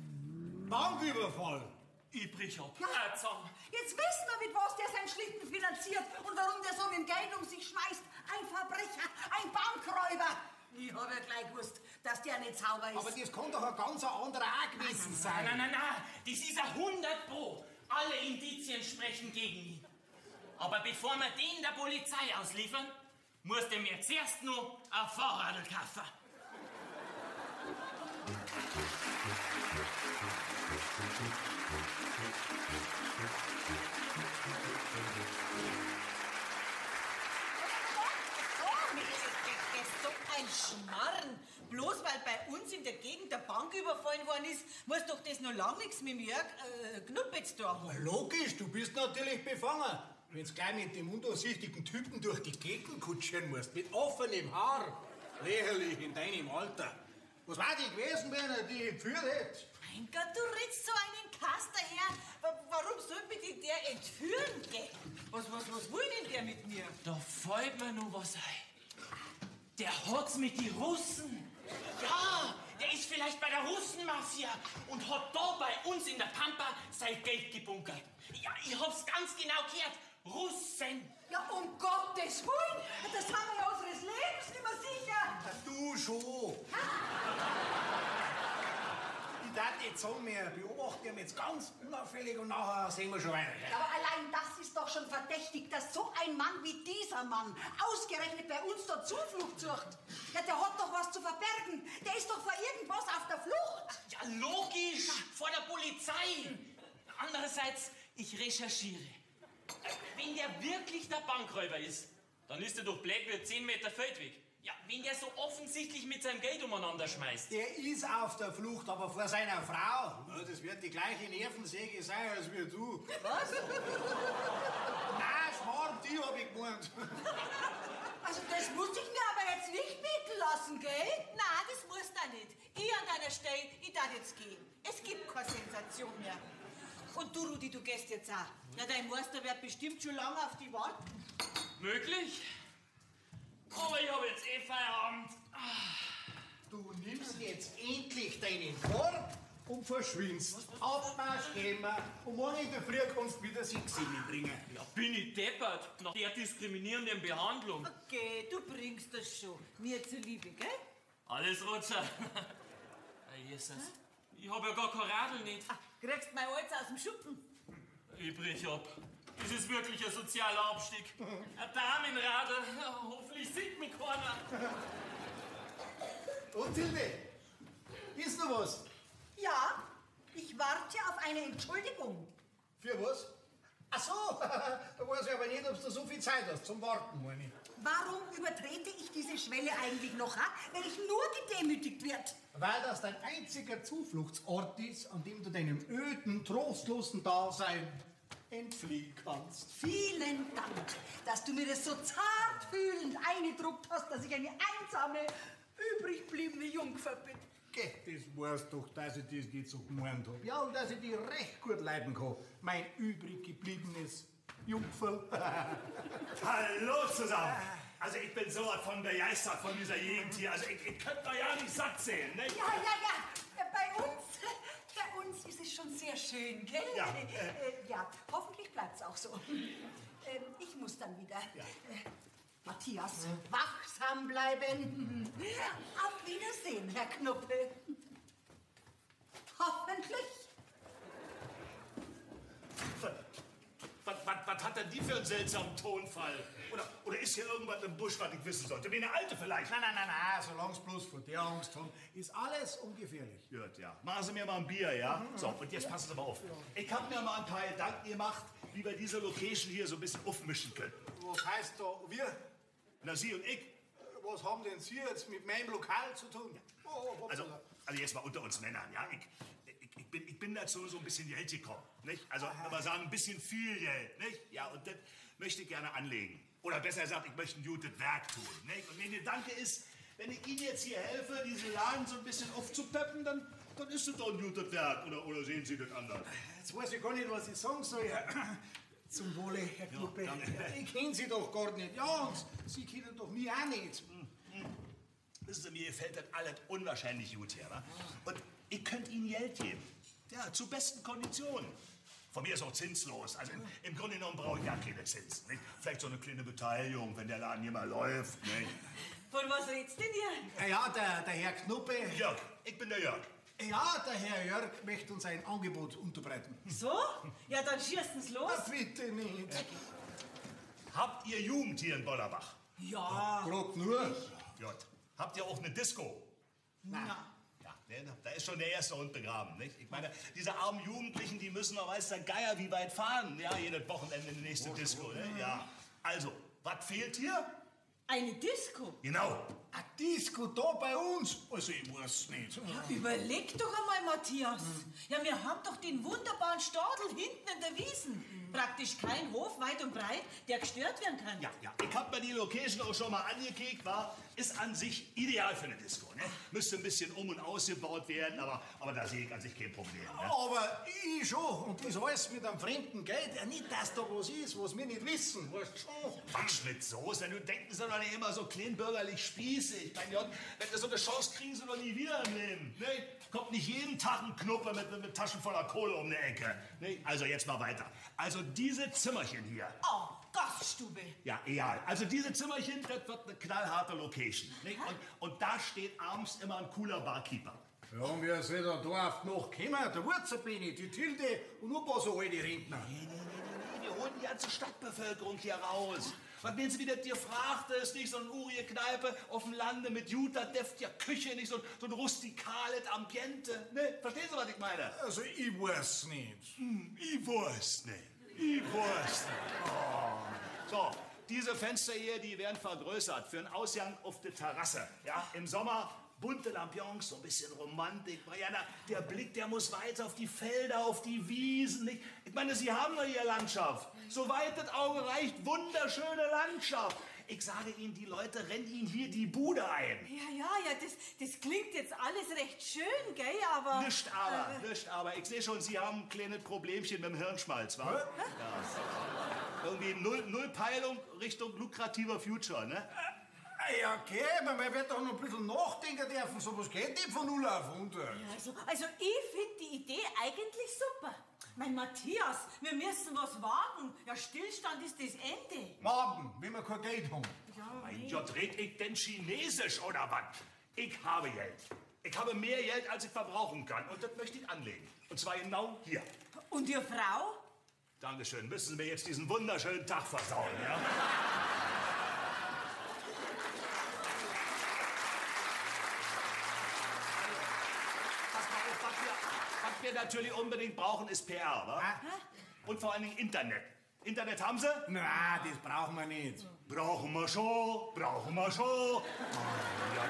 Banküberfall. Ich brich ab. Ja. Zusammen. Jetzt wissen wir, mit was der sein Schlitten finanziert und warum der so mit dem Geld um sich schmeißt. Ein Verbrecher, ein Bankräuber. Ich habe ja gleich gewusst, dass der nicht sauber ist. Aber das kann doch ein ganz anderer auch gewesen sein. Nein, das ist ein 100 Pro. Alle Indizien sprechen gegen ihn. Aber bevor wir den der Polizei ausliefern, muss der mir zuerst noch ein Fahrradl kaufen. Das ist so ein Schmarrn. Bloß weil bei uns in der Gegend der Bank überfallen worden ist, muss doch das noch lange nichts mit dem Jörg Knuppitz da haben. Logisch, du bist natürlich befangen. Wenn's gleich mit dem undurchsichtigen Typen durch die Gegend kutschieren musst, mit offenem Haar. Lächerlich in deinem Alter. Was war die gewesen, wenn er die entführt hätte? Mein Gott, du redst so einen Kaster her. Warum soll bitte der entführen gehen? Was will denn der mit mir? Da fällt mir noch was ein. Der hat's mit den Russen. Ja, der ist vielleicht bei der Russenmafia und hat da bei uns in der Pampa sein Geld gebunkert. Ja, ich hab's ganz genau gehört. Russen. Ja, um Gottes Willen, das haben wir ja unseres Lebens nicht mehr sicher. Du schon. Ich darf jetzt sagen, wir beobachten ihn jetzt ganz unauffällig und nachher sehen wir schon weiter. Aber allein das ist doch schon verdächtig, dass so ein Mann wie dieser Mann ausgerechnet bei uns da Zuflucht sucht. Ja, der hat doch was zu verbergen. Der ist doch vor irgendwas auf der Flucht. Ja, logisch, vor der Polizei. Andererseits, ich recherchiere. Wenn der wirklich der Bankräuber ist, dann ist er doch blöd wie 10 Meter Feldweg. Ja, wenn der so offensichtlich mit seinem Geld umeinander schmeißt. Der ist auf der Flucht, aber vor seiner Frau. Ja, das wird die gleiche Nervensäge sein als wie du. Was? Nein, Schmarrn, die hab ich gemeint. Also das muss ich mir aber jetzt nicht bieten lassen, gell? Nein, das musst du nicht. Ich an deiner Stelle, ich darf jetzt gehen. Es gibt keine Sensation mehr. Und du, Rudi, du gehst jetzt auch. Ja, dein Meister wird bestimmt schon lange auf die warten. Möglich. Aber ich habe jetzt Feierabend. Du nimmst jetzt endlich deinen Korb und verschwindest. Abmarsch gehen wir und morgen in der Früh kannst du wieder Sixi mitbringen. Ja, bin ich deppert nach der diskriminierenden Behandlung. Okay, du bringst das schon. Mir zuliebe, gell? Alles Rutscher. Jesus. Ich habe ja gar kein Radl nicht. Ah, kriegst mein Holz aus dem Schuppen. Ich brich ab. Das ist wirklich ein sozialer Abstieg. Ein Damenradl. Hoffentlich sieht mich keiner. Und Tilde, ist noch was? Ja, ich warte auf eine Entschuldigung. Für was? Ach so, da weiß ich aber nicht, ob du so viel Zeit hast zum Warten, meine ich. Warum übertrete ich diese Schwelle eigentlich noch, wenn ich nur gedemütigt werde? Weil das dein einziger Zufluchtsort ist, an dem du deinem öden, trostlosen Dasein entfliehen kannst. Vielen Dank, dass du mir das so zartfühlend eingedruckt hast, dass ich eine einsame, übrig gebliebene Jungfer bin. Geh, das weißt doch, dass ich das nicht so gemeint hab. Ja, und dass ich die recht gut leiden kann. Mein übrig gebliebenes Jungferl. Hallo zusammen. Also ich bin so was von begeistert von dieser Gegend hier. Also ich könnte da ja nicht satt sehen, ne? Ja. Bei uns ist es schon sehr schön, gell? Ja. Ja, hoffentlich bleibt's auch so. Ich muss dann wieder. Ja. Matthias, wachsam bleiben. Auf Wiedersehen, Herr Knuppel. Hoffentlich. Was hat denn die für einen seltsamen Tonfall? Oder ist hier irgendwas im Busch, was ich wissen sollte? Wie eine Alte vielleicht? Nein, solange sie bloß vor der Angst haben, ist alles ungefährlich. Gut, ja. Machen Sie mir mal ein Bier, ja? So, und jetzt passen Sie mal auf. Ich habe mir mal ein paar Gedanken gemacht, wie wir diese Location hier so ein bisschen aufmischen können. Was heißt da wir? Na, Sie und ich. Was haben denn Sie jetzt mit meinem Lokal zu tun? Oh, Also jetzt mal unter uns Männern, ja? Ich bin dazu so ein bisschen Geld gekommen, nicht? Also, wenn wir sagen, ein bisschen viel Geld, nicht? Ja, und das möchte ich gerne anlegen. Oder besser gesagt, ich möchte ein gutes Werk tun, nicht? Und der Gedanke ist, wenn ich Ihnen jetzt hier helfe, diesen Laden so ein bisschen aufzupeppen, dann ist das doch ein gutes Werk. Oder sehen Sie das anders? Jetzt weiß ich gar nicht, was ich sagen soll. Zum Wohle, Herr Knuppe. Ja, ich kenne Sie doch gar nicht. Ja, und Sie kennen doch mich auch nicht. Wissen Sie, mir gefällt das alles unwahrscheinlich gut hier, wa? Und ich könnte Ihnen Geld geben. Ja, zu besten Konditionen. Von mir ist auch zinslos. Also im Grunde genommen brauche ich ja keine Zinsen. Nicht? Vielleicht so eine kleine Beteiligung, wenn der Laden hier mal läuft. Nicht? Von was redst denn ihr? Ja, der Herr Knuppe. Jörg, ich bin der Jörg. Ja, der Herr Jörg möchte uns ein Angebot unterbreiten. So? Ja, dann schießen's los. Bitte nicht. Habt ihr Jugend hier in Bollerbach? Ja. Grad nur. Gut. Habt ihr auch eine Disco? Na. Ja, ne, da ist schon der erste Hund begraben, nicht? Ich meine, diese armen Jugendlichen, die müssen noch weiß der Geier wie weit fahren. Ja, jedes Wochenende die nächste Disco, ne? Ja. Also, was fehlt hier? Eine Disco? Genau. Ein Disco da bei uns? Also, ich weiß nicht. Überleg doch einmal, Matthias. Ja, wir haben doch den wunderbaren Stadel hinten in der Wiesen. Praktisch kein Hof, weit und breit, der gestört werden kann. Ja. Ich hab mir die Location auch schon mal angekickt, war. Ist an sich ideal für eine Disco, ne? Müsste ein bisschen um- und ausgebaut werden, aber da sehe ich an sich kein Problem, ne? Aber ich schon. Und das alles mit einem fremden Geld. Ja, nicht, dass da was ist, was wir nicht wissen. Weißt du schon? Quatsch mit Soße, du denken sie doch nicht immer so kleinbürgerlich spießig. Ich meine, Gott, wenn sie so eine Chance kriegen, sie doch nie wieder im Leben. Ne? Kommt nicht jeden Tag ein Knuppe mit Taschen voller Kohle um die Ecke. Ne? Also jetzt mal weiter. Also diese Zimmerchen hier. Oh, Gaststube. Ja, egal. Also diese Zimmerchen, das wird eine knallharte Location. Ne? Und da steht abends immer ein cooler Barkeeper. Ja, und wer soll da Dorf noch kommen? Der Wurzelbeni, die Tilde und noch ein paar so alte Rentner. Nee, wir holen die ganze Stadtbevölkerung hier raus. Was wenn sie wieder dir fragt, ist nicht so eine Urie-Kneipe auf dem Lande mit guter, deftiger Küche, nicht so ein rustikales Ambiente. Ne? Verstehen Sie, was ich meine? Also, ich weiß nicht. Ich weiß nicht. Oh. So, diese Fenster hier, die werden vergrößert für einen Ausgang auf die Terrasse. Ja, im Sommer bunte Lampions, so ein bisschen Romantik. Ja, der Blick, der muss weiter auf die Felder, auf die Wiesen. Nicht? Ich meine, Sie haben doch hier Landschaft. So weit das Auge reicht, wunderschöne Landschaft. Ich sage Ihnen, die Leute rennen Ihnen hier die Bude ein. Ja, das klingt jetzt alles recht schön, gell, aber... Nicht aber. Ich sehe schon, Sie haben ein kleines Problemchen mit dem Hirnschmalz, wa? Ja. Irgendwie null Peilung Richtung lukrativer Future, ne? Ja, okay, aber man wird doch noch ein bisschen nachdenken dürfen. Sowas geht nicht von 0 auf 100. Ja, also ich finde die Idee eigentlich super. Mein Matthias, wir müssen was wagen. Ja, Stillstand ist das Ende. Morgen, wenn wir kein Geld haben. Mein Gott, red ich denn Chinesisch oder was? Ich habe Geld. Ich habe mehr Geld, als ich verbrauchen kann. Und das möchte ich anlegen. Und zwar genau hier. Und Ihre Frau? Dankeschön. Müssen Sie mir jetzt diesen wunderschönen Tag versauen, ja? Was wir natürlich unbedingt brauchen, ist PR, wa? Und vor allen Dingen Internet. Internet haben Sie? Na, das brauchen wir nicht. Brauchen wir schon. Oh, ja,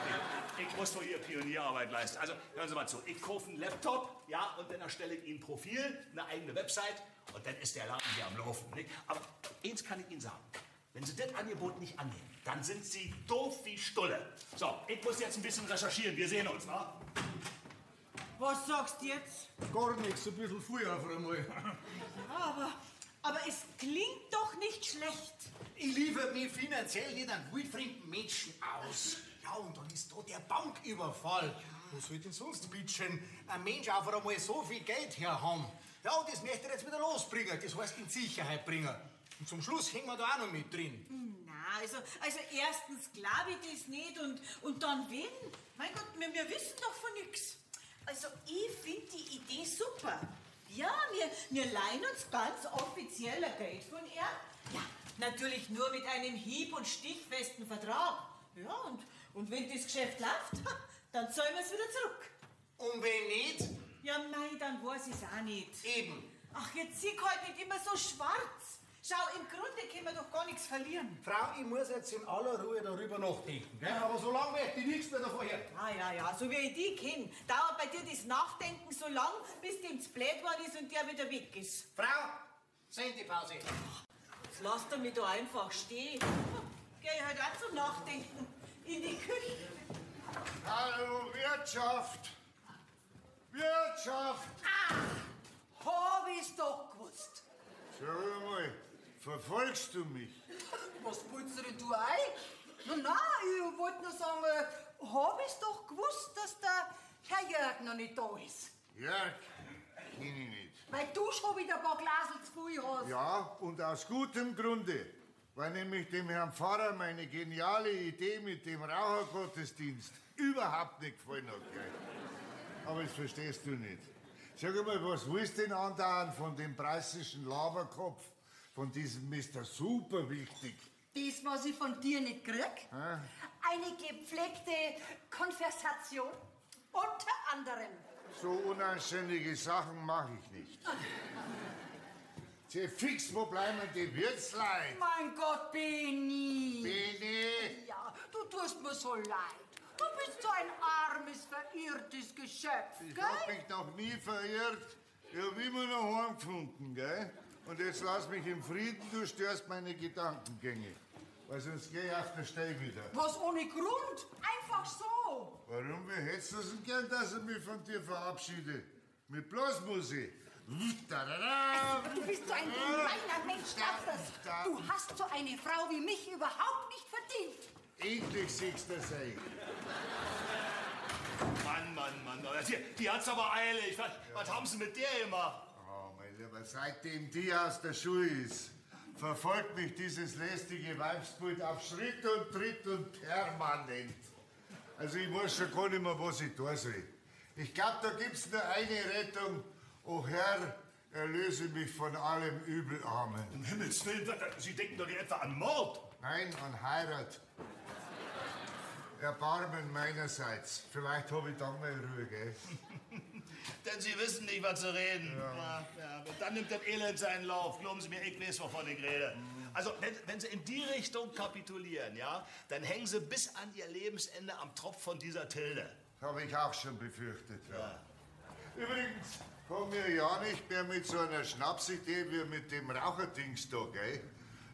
ich muss doch hier Pionierarbeit leisten. Also, hören Sie mal zu. Ich kaufe einen Laptop, ja, und dann erstelle ich Ihnen ein Profil, eine eigene Website, und dann ist der Laden hier am Laufen. Nicht? Aber eins kann ich Ihnen sagen. Wenn Sie das Angebot nicht annehmen, dann sind Sie doof wie Stulle. So, ich muss jetzt ein bisschen recherchieren. Wir sehen uns, wa? Was sagst du jetzt? Gar nichts, ein bisschen früh auf einmal. Ja, aber es klingt doch nicht schlecht. Ich liefere mich finanziell nicht an wildfremden Menschen aus. Ja, und dann ist da der Banküberfall. Wo soll denn sonst bitteschön ein Mensch auf einmal so viel Geld herhaben? Ja, und das möchte er jetzt wieder losbringen, das heißt in Sicherheit bringen. Und zum Schluss hängen wir da auch noch mit drin. Na, also erstens glaube ich das nicht und dann wen? Mein Gott, wir wissen doch von nix. Also ich finde die Idee super. Ja, wir leihen uns ganz offiziell ein Geld von ihr. Ja, natürlich nur mit einem hieb- und stichfesten Vertrag. Ja, und wenn das Geschäft läuft, dann zahlen wir es wieder zurück. Und wenn nicht? Ja, mei, dann weiß ich es auch nicht. Eben. Ach, jetzt sieh halt nicht immer so schwarz. Schau, im Grunde können wir doch gar nichts verlieren. Frau, ich muss jetzt in aller Ruhe darüber nachdenken, gell? Aber so lange möchte ich nichts mehr davon hören. Ja, so wie ich die kenne, dauert bei dir das Nachdenken so lang, bis dem zu blöd geworden ist und der wieder weg ist. Frau, Sendepause. Jetzt lasst er mich da einfach stehen. Geh ich halt auch zum Nachdenken in die Küche. Hallo, Wirtschaft! Wirtschaft! Hab ich's doch gewusst. Sag mal, verfolgst du mich? Was wolltest du denn du ein? Nein, ich wollte nur sagen, hab ich's doch gewusst, dass der Herr Jörg noch nicht da ist. Jörg, kenn ich nicht. Weil du schon wieder ein paar Glasel zu viel hast. Ja, und aus gutem Grunde. Weil nämlich dem Herrn Pfarrer meine geniale Idee mit dem Rauchergottesdienst überhaupt nicht gefallen hat. Gell? Aber das verstehst du nicht. Sag mal, was willst du denn andauern von dem preußischen Laberkopf? Von diesem Mr. Super wichtig? Das, was ich von dir nicht krieg. Eine gepflegte Konversation. Unter anderem. So unanständige Sachen mache ich nicht. Sehr fix, wo bleiben die Wirtsleute? Mein Gott, Beni. Bene! Ja, du tust mir so leid. Du bist so ein armes, verirrtes Geschöpf, Ich gell? hab mich noch nie verirrt. Ich hab immer noch heimgefunden, gell? Und jetzt lass mich im Frieden, du störst meine Gedankengänge. Weil sonst geh ich auf der Stelle wieder. Was ohne Grund? Einfach so. Warum? Wie hättest du es denn gern, dass ich mich von dir verabschiede? Mit Blasmusik. Du bist so ein gemeiner Mensch, Douglas. Du hast so eine Frau wie mich überhaupt nicht verdient. Endlich siehst du das ein. Mann. Die hat's aber eilig. Was haben sie mit der gemacht? Oh, mein Lieber, seitdem die aus der Schule ist, verfolgt mich dieses lästige Weibsbild auf Schritt und Tritt und permanent. Also ich weiß schon gar nicht mehr, was ich tun soll. Ich glaube, da gibt's nur eine Rettung. O Herr, erlöse mich von allem Übel. Amen. Um Himmels Willen, Sie denken doch nicht etwa an Mord. Nein, an Heirat. Erbarmen meinerseits. Vielleicht habe ich dann mal Ruhe, gell? Denn Sie wissen nicht, was Sie reden. Ja. Und dann nimmt das Elend seinen Lauf. Glauben Sie mir, ich weiß, wovon ich rede. Also, wenn Sie in die Richtung kapitulieren, ja, dann hängen Sie bis an Ihr Lebensende am Tropf von dieser Tilde. Habe ich auch schon befürchtet, ja. Übrigens, kommen wir ja nicht mehr mit so einer Schnapsidee wie mit dem Raucherdings da, gell?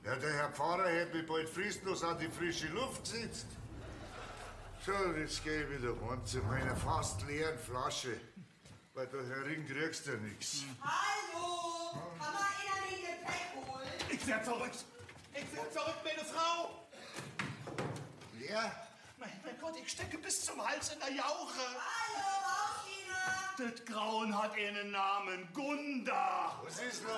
Ja, der Herr Pfarrer hätte mich bald fristlos an die frische Luft gesetzt. So, jetzt gehe ich wieder heim zu meiner fast leeren Flasche. Weil da herin kriegst du nichts. Hallo, kann man Ihnen den Gepäck holen? Ich werd verrückt. Meine Frau. Leer? Mein Gott, ich stecke bis zum Hals in der Jauche. Hallo, Rauchina. Das Grauen hat einen Namen. Gunda. Was ist los?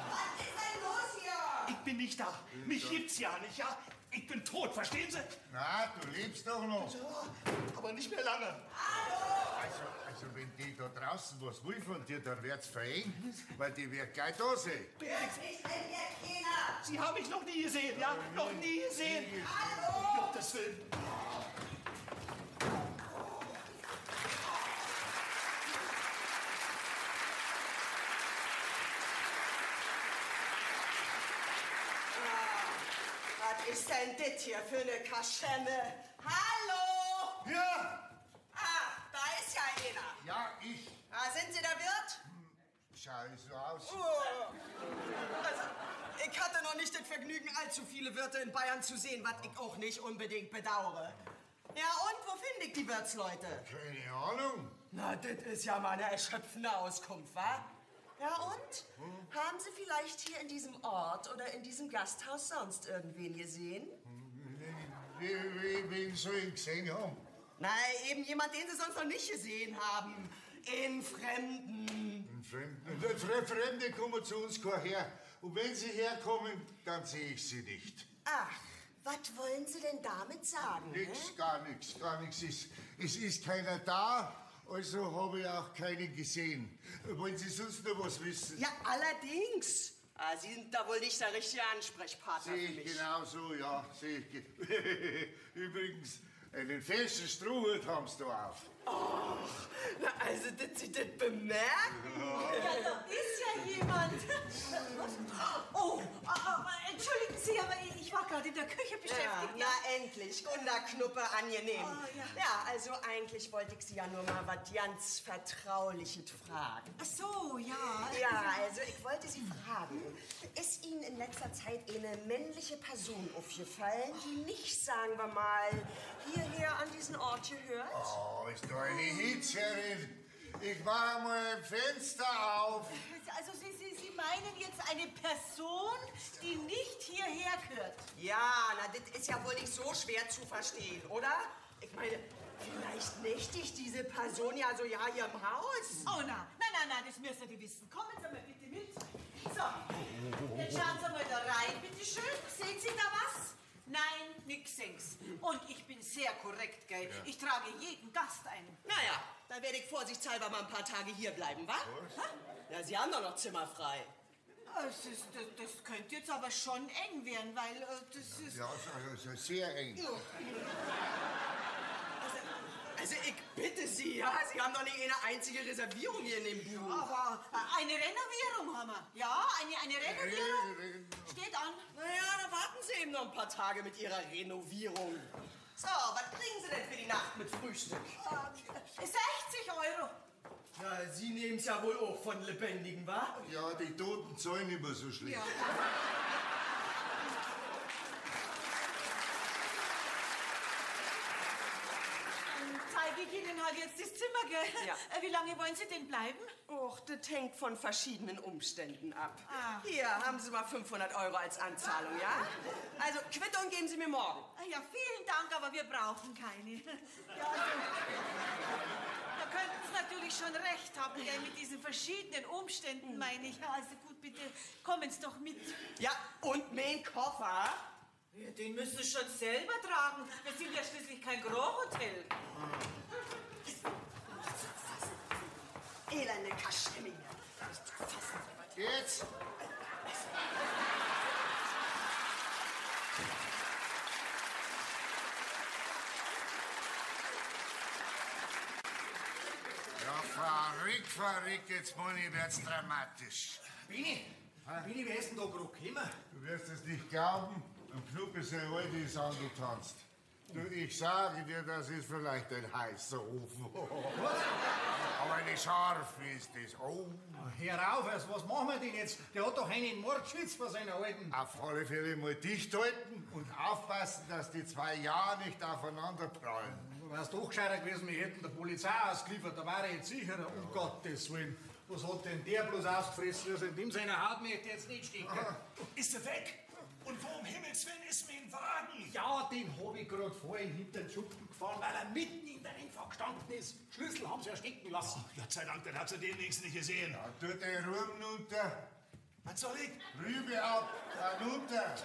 Was ist denn los hier? Ich bin nicht da. Mich gibt's ja nicht, ja? Ich bin tot, verstehen Sie? Na, du lebst doch noch. Ja, aber nicht mehr lange. Also wenn die da draußen was will von dir, dann wird's verengt, weil die wird gleich da sein. Sie haben mich noch nie gesehen, ja? Noch nie gesehen. Hallo! Gottes Willen. Was ist denn das hier für eine Kaschemme? Hallo! Ja, Da ist ja einer. ja, ich. Sind Sie der Wirt? Schau ich so aus. Also, ich hatte noch nicht das Vergnügen, allzu viele Wirte in Bayern zu sehen, was ich auch nicht unbedingt bedauere. Ja, und wo finde ich die Wirtsleute? Keine Ahnung. Na, das ist ja mal eine erschöpfende Auskunft, wa? Ja, und? Haben Sie vielleicht hier in diesem Ort oder in diesem Gasthaus sonst irgendwen gesehen? Wen soll ich gesehen haben? Na, eben jemand, den Sie sonst noch nicht gesehen haben. In Fremden. Fremde kommen zu uns gar her. Und wenn sie herkommen, dann sehe ich sie nicht. Ach, was wollen Sie denn damit sagen? Nix, gar nichts. Es ist keiner da, also habe ich auch keinen gesehen. Wollen Sie sonst noch was wissen? Ja, allerdings. Ah, Sie sind da wohl nicht der richtige Ansprechpartner Sehe für ich mich. genauso, ja, sehe ich. Übrigens, einen festen Strohhut haben Sie da auf. Ach, na also, dass Sie das bemerken? Ja, da ist ja jemand. Oh, entschuldigen Sie, aber ich war gerade in der Küche beschäftigt. Ja, na endlich. Gunda Knuppe, angenehm. Oh, ja. Ja, also eigentlich wollte ich Sie ja nur mal was ganz Vertrauliches fragen. Ach so, ja. Ja, also ich wollte Sie fragen, ist Ihnen in letzter Zeit eine männliche Person aufgefallen, die nicht, sagen wir mal, hierher an diesen Ort gehört? Oh, ist doch eine Hitzcherin. Ich mache mal ein Fenster auf. Also Sie meinen jetzt eine Person, die nicht hierher gehört? Ja, na, das ist ja wohl nicht so schwer zu verstehen, oder? Ich meine, vielleicht nächtigt diese Person ja so ja hier im Haus. Oh, nein, das müssen Sie wissen. Kommen Sie mal bitte mit. So, jetzt schauen Sie mal da rein, bitte schön. Sehen Sie da was? Nein, nix sind's. Und ich bin sehr korrekt, gell? Ja. Ich trage jeden Gast ein. Naja, dann werde ich vorsichtshalber mal ein paar Tage hier bleiben, wa? Ja, Sie haben doch noch Zimmer frei. Das könnte jetzt aber schon eng werden, weil das ist... Ja, also sehr eng. Also ich bitte Sie, ja, Sie haben doch nicht eine einzige Reservierung hier in dem Buch. Aber eine Renovierung haben wir. Ja, eine Renovierung steht an. Naja, dann warten Sie eben noch ein paar Tage mit Ihrer Renovierung. So, was kriegen Sie denn für die Nacht mit Frühstück? 60 Euro. Ja, Sie nehmen es ja wohl auch von Lebendigen, wa? Ja, die Toten zahlen immer so schlecht. Ja. Zeige ich Ihnen halt jetzt das Zimmer, gell? Ja. Wie lange wollen Sie denn bleiben? Och, das hängt von verschiedenen Umständen ab. Ah. Hier, haben Sie mal 500 Euro als Anzahlung, ja? Also, Quittung geben Sie mir morgen. Ja, vielen Dank, aber wir brauchen keine. Ja, also, da könnten Sie natürlich schon recht haben, gell, mit diesen verschiedenen Umständen, meine ich. Ja, also gut, bitte kommen Sie doch mit. Ja, und mein Koffer? Ja, den müssen Sie schon selber tragen. Wir sind ja schließlich kein Gros-Hotel. Elende Kaschemine. Jetzt? Ja, verrückt, jetzt Moni, wird's dramatisch. Bini, wer ist denn da gerade gekommen? Du wirst es nicht glauben, am Knuppe sein Alte ist angetanzt. Du, ich sage dir, das ist vielleicht ein heißer Ofen. Aber eine scharfe ist das. Oh. Hör auf, also was machen wir denn jetzt? Der hat doch einen Mordschutz vor seiner Alten. Auf alle Fälle mal dicht halten und aufpassen, dass die zwei Jahre nicht aufeinander prallen. Du wärst doch gescheiter gewesen, wir hätten der Polizei ausgeliefert, da war er jetzt sicherer, um Gottes Willen. Was hat denn der bloß ausgefressen? Also in dem seiner Haut möchte jetzt nicht stecken. Ist er weg? Und wo um Himmels Willen ist mein Wagen? Ja, den hab ich gerade vorhin hinter den Schuppen gefahren, weil er mitten in der Einfahrt gestanden ist. Schlüssel haben sie ja stecken lassen. Gott sei Dank, dann hat sie den wenigstens nicht gesehen. Ja, tu den Ruben runter. Was soll ich? Rübe ab, dann runter.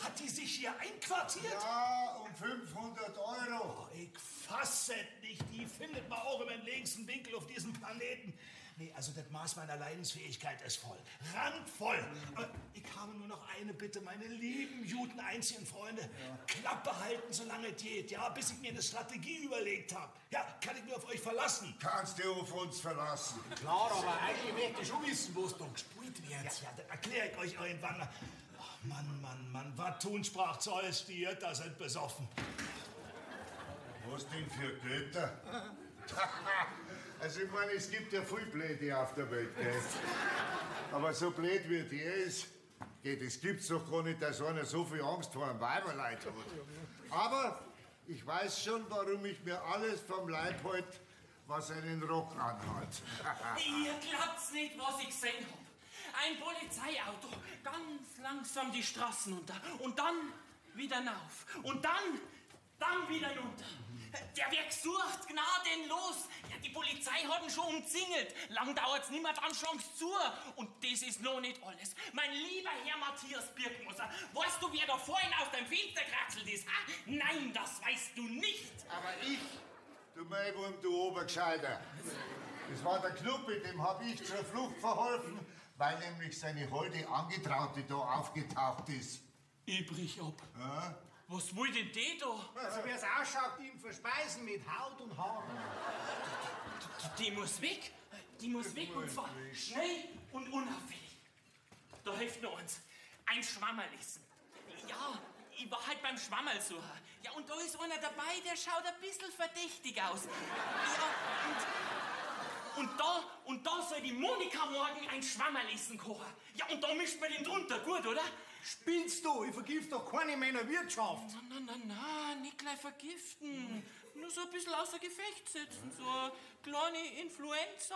Hat die sich hier einquartiert? Ja, um 500 Euro. Ich fasse nicht. Die findet man auch im entlegensten Winkel auf diesem Planeten. Nee, also das Maß meiner Leidensfähigkeit ist voll. Randvoll. Aber ich habe nur noch eine Bitte, meine lieben, guten, einzigen Freunde. Ja. Klappe halten, solange es geht, ja, bis ich mir eine Strategie überlegt habe. Ja, kann ich mir auf euch verlassen? Kannst du auf uns verlassen. Klar, aber eigentlich möchte ich schon wissen, wo es da gespielt wird. Ja, das erkläre ich euch irgendwann. Ach, Mann, was tun, sprach Zeus, die Götter sind besoffen. Was denn für Götter? Also ich meine, es gibt ja viel Blöde auf der Welt, gell? Aber so blöd wie der ist, das gibt's doch gar nicht, dass einer so viel Angst vor einem Weiberleid hat. Aber Ich weiß schon, warum ich mir alles vom Leib halte, was einen Rock anhat. Ihr glaubt's nicht, was ich gesehen hab. Ein Polizeiauto, ganz langsam die Straßen runter und dann wieder rauf und dann wieder runter. Der wird gesucht, gnadenlos. Ja, die Polizei hat ihn schon umzingelt. Lang dauert's nimmer, dann schlagen's zu. Und das ist noch nicht alles. Mein lieber Herr Matthias Birkenmoser, weißt du, wer da vorhin aus deinem Fenster kraxelt ist? Ha? Nein, das weißt du nicht. Aber ich, du Maiwurm, du Obergescheiter. Das war der Knuppi, dem hab ich zur Flucht verholfen, weil nämlich seine holde Angetraute da aufgetaucht ist. Ich brich ab. Ja? Was will denn die da? Also wie es ausschaut, ihm verspeisen mit Haut und Haaren. Die muss weg. Die muss weg und zwar schnell und unauffällig. Da hilft nur eins. Ein Schwammerl essen. Ja, ich war halt beim Schwammerlsucher. Ja, und da ist einer dabei, der schaut ein bisschen verdächtig aus. Ja, und da soll die Monika morgen ein Schwammerl essen kochen. Ja, und da mischt man den drunter. Gut, oder? Spinnst du? Ich vergift doch keine meiner Wirtschaft. Na, nicht gleich vergiften. Nur so ein bisschen außer Gefecht setzen. So eine kleine Influenza.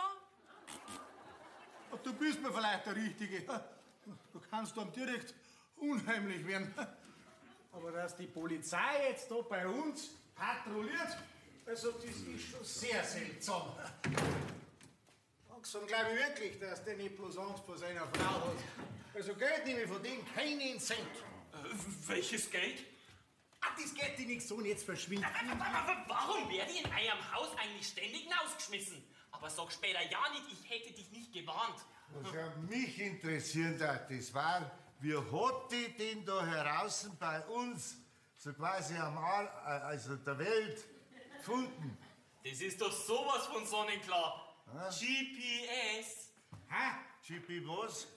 Du bist mir vielleicht der Richtige. Du kannst dann direkt unheimlich werden. Aber dass die Polizei jetzt da bei uns patrouilliert, also das ist schon sehr seltsam. Langsam glaube ich wirklich, dass der nicht bloß Angst vor seiner Frau hat. Also Geld nehme ich von dem keinen Cent. Welches Geld? Das geht dir nichts so und jetzt verschwindet. Warum werde ich in eurem Haus eigentlich ständig rausgeschmissen? Aber sag später ja nicht, ich hätte dich nicht gewarnt. Was ja mich interessieren hat, das war, wie hat die denn da heraus bei uns, so quasi am also der Welt, gefunden? Das ist doch sowas von sonnenklar. GPS. Hä? GP was?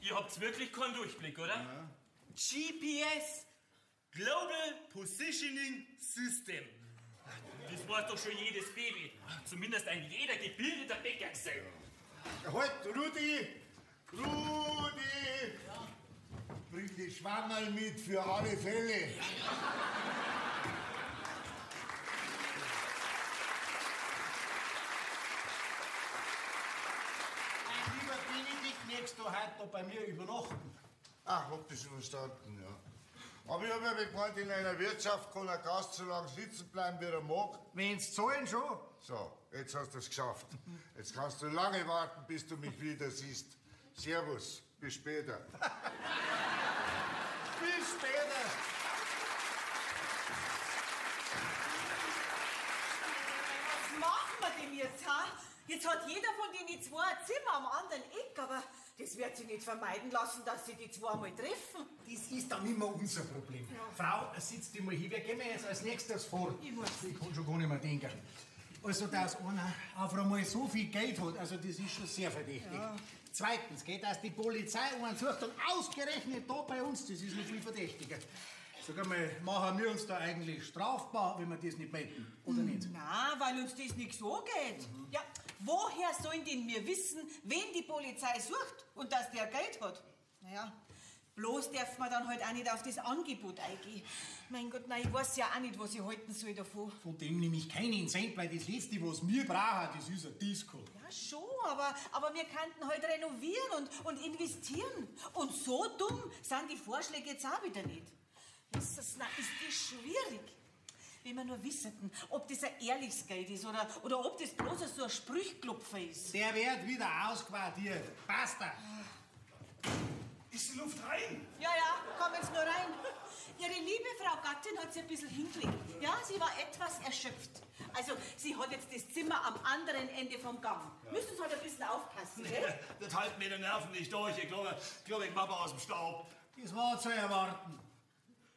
Ihr habt's wirklich keinen Durchblick, oder? Ja. GPS. Global Positioning System. Das weiß doch schon jedes Baby. Zumindest ein jeder gebildeter Bäckergesell. Halt, Rudi! Rudi! Ja. Bring die Schwammerl mit für alle Fälle. Ja. Mein lieber Benedikt, magst du heute noch bei mir übernachten? Ach, hab das schon verstanden, ja. Aber ich hab ja gemeint, in einer Wirtschaft kann ein Gast so lange sitzen bleiben, wie er mag. Wenn's zahlen schon. So, jetzt hast du es geschafft. Jetzt kannst du lange warten, bis du mich wieder siehst. Servus, bis später. Bis später. Was machen wir denn jetzt, ha? Jetzt hat jeder von denen zwei ein Zimmer am anderen Eck, aber das wird sich nicht vermeiden lassen, dass sie die zwei mal treffen. Das ist dann immer unser Problem. Ja. Frau, sitzt die mal hin. Wer gehen wir jetzt als nächstes vor? Ich kann schon gar nicht mehr denken. Also, dass einer auf einmal so viel Geld hat, also das ist schon sehr verdächtig. Ja. Zweitens, dass die Polizei einen sucht und ausgerechnet da bei uns, das ist noch viel verdächtiger. Sag einmal, machen wir uns da eigentlich strafbar, wenn wir das nicht melden, oder nicht? Na, weil uns das nicht so geht. Ja, woher sollen denn wir wissen, wen die Polizei sucht und dass der Geld hat? Naja, bloß darf man dann halt auch nicht auf das Angebot eingehen. Mein Gott, nein, ich weiß ja auch nicht, was ich halten soll davon. Von dem nehme ich keinen Cent, weil das Letzte, was wir brauchen, das ist ein Disco. Ja, schon, aber wir könnten halt renovieren und investieren. Und so dumm sind die Vorschläge jetzt auch wieder nicht. Ist das schwierig. Wenn wir nur wisseten, ob das ein ehrliches Geld ist oder ob das bloß so ein Sprüchklopfer ist. Der wird wieder ausquartiert. Basta. Ist die Luft rein? Ja, komm jetzt nur rein. Ihre liebe Frau Gattin hat sich ein bisschen hingelegt. Ja, sie war etwas erschöpft. Also, sie hat jetzt das Zimmer am anderen Ende vom Gang. Ja. Müssen Sie halt ein bisschen aufpassen, gell? Das halten mir die Nerven nicht durch. Ich glaube, ich mache aus dem Staub. Das war zu erwarten.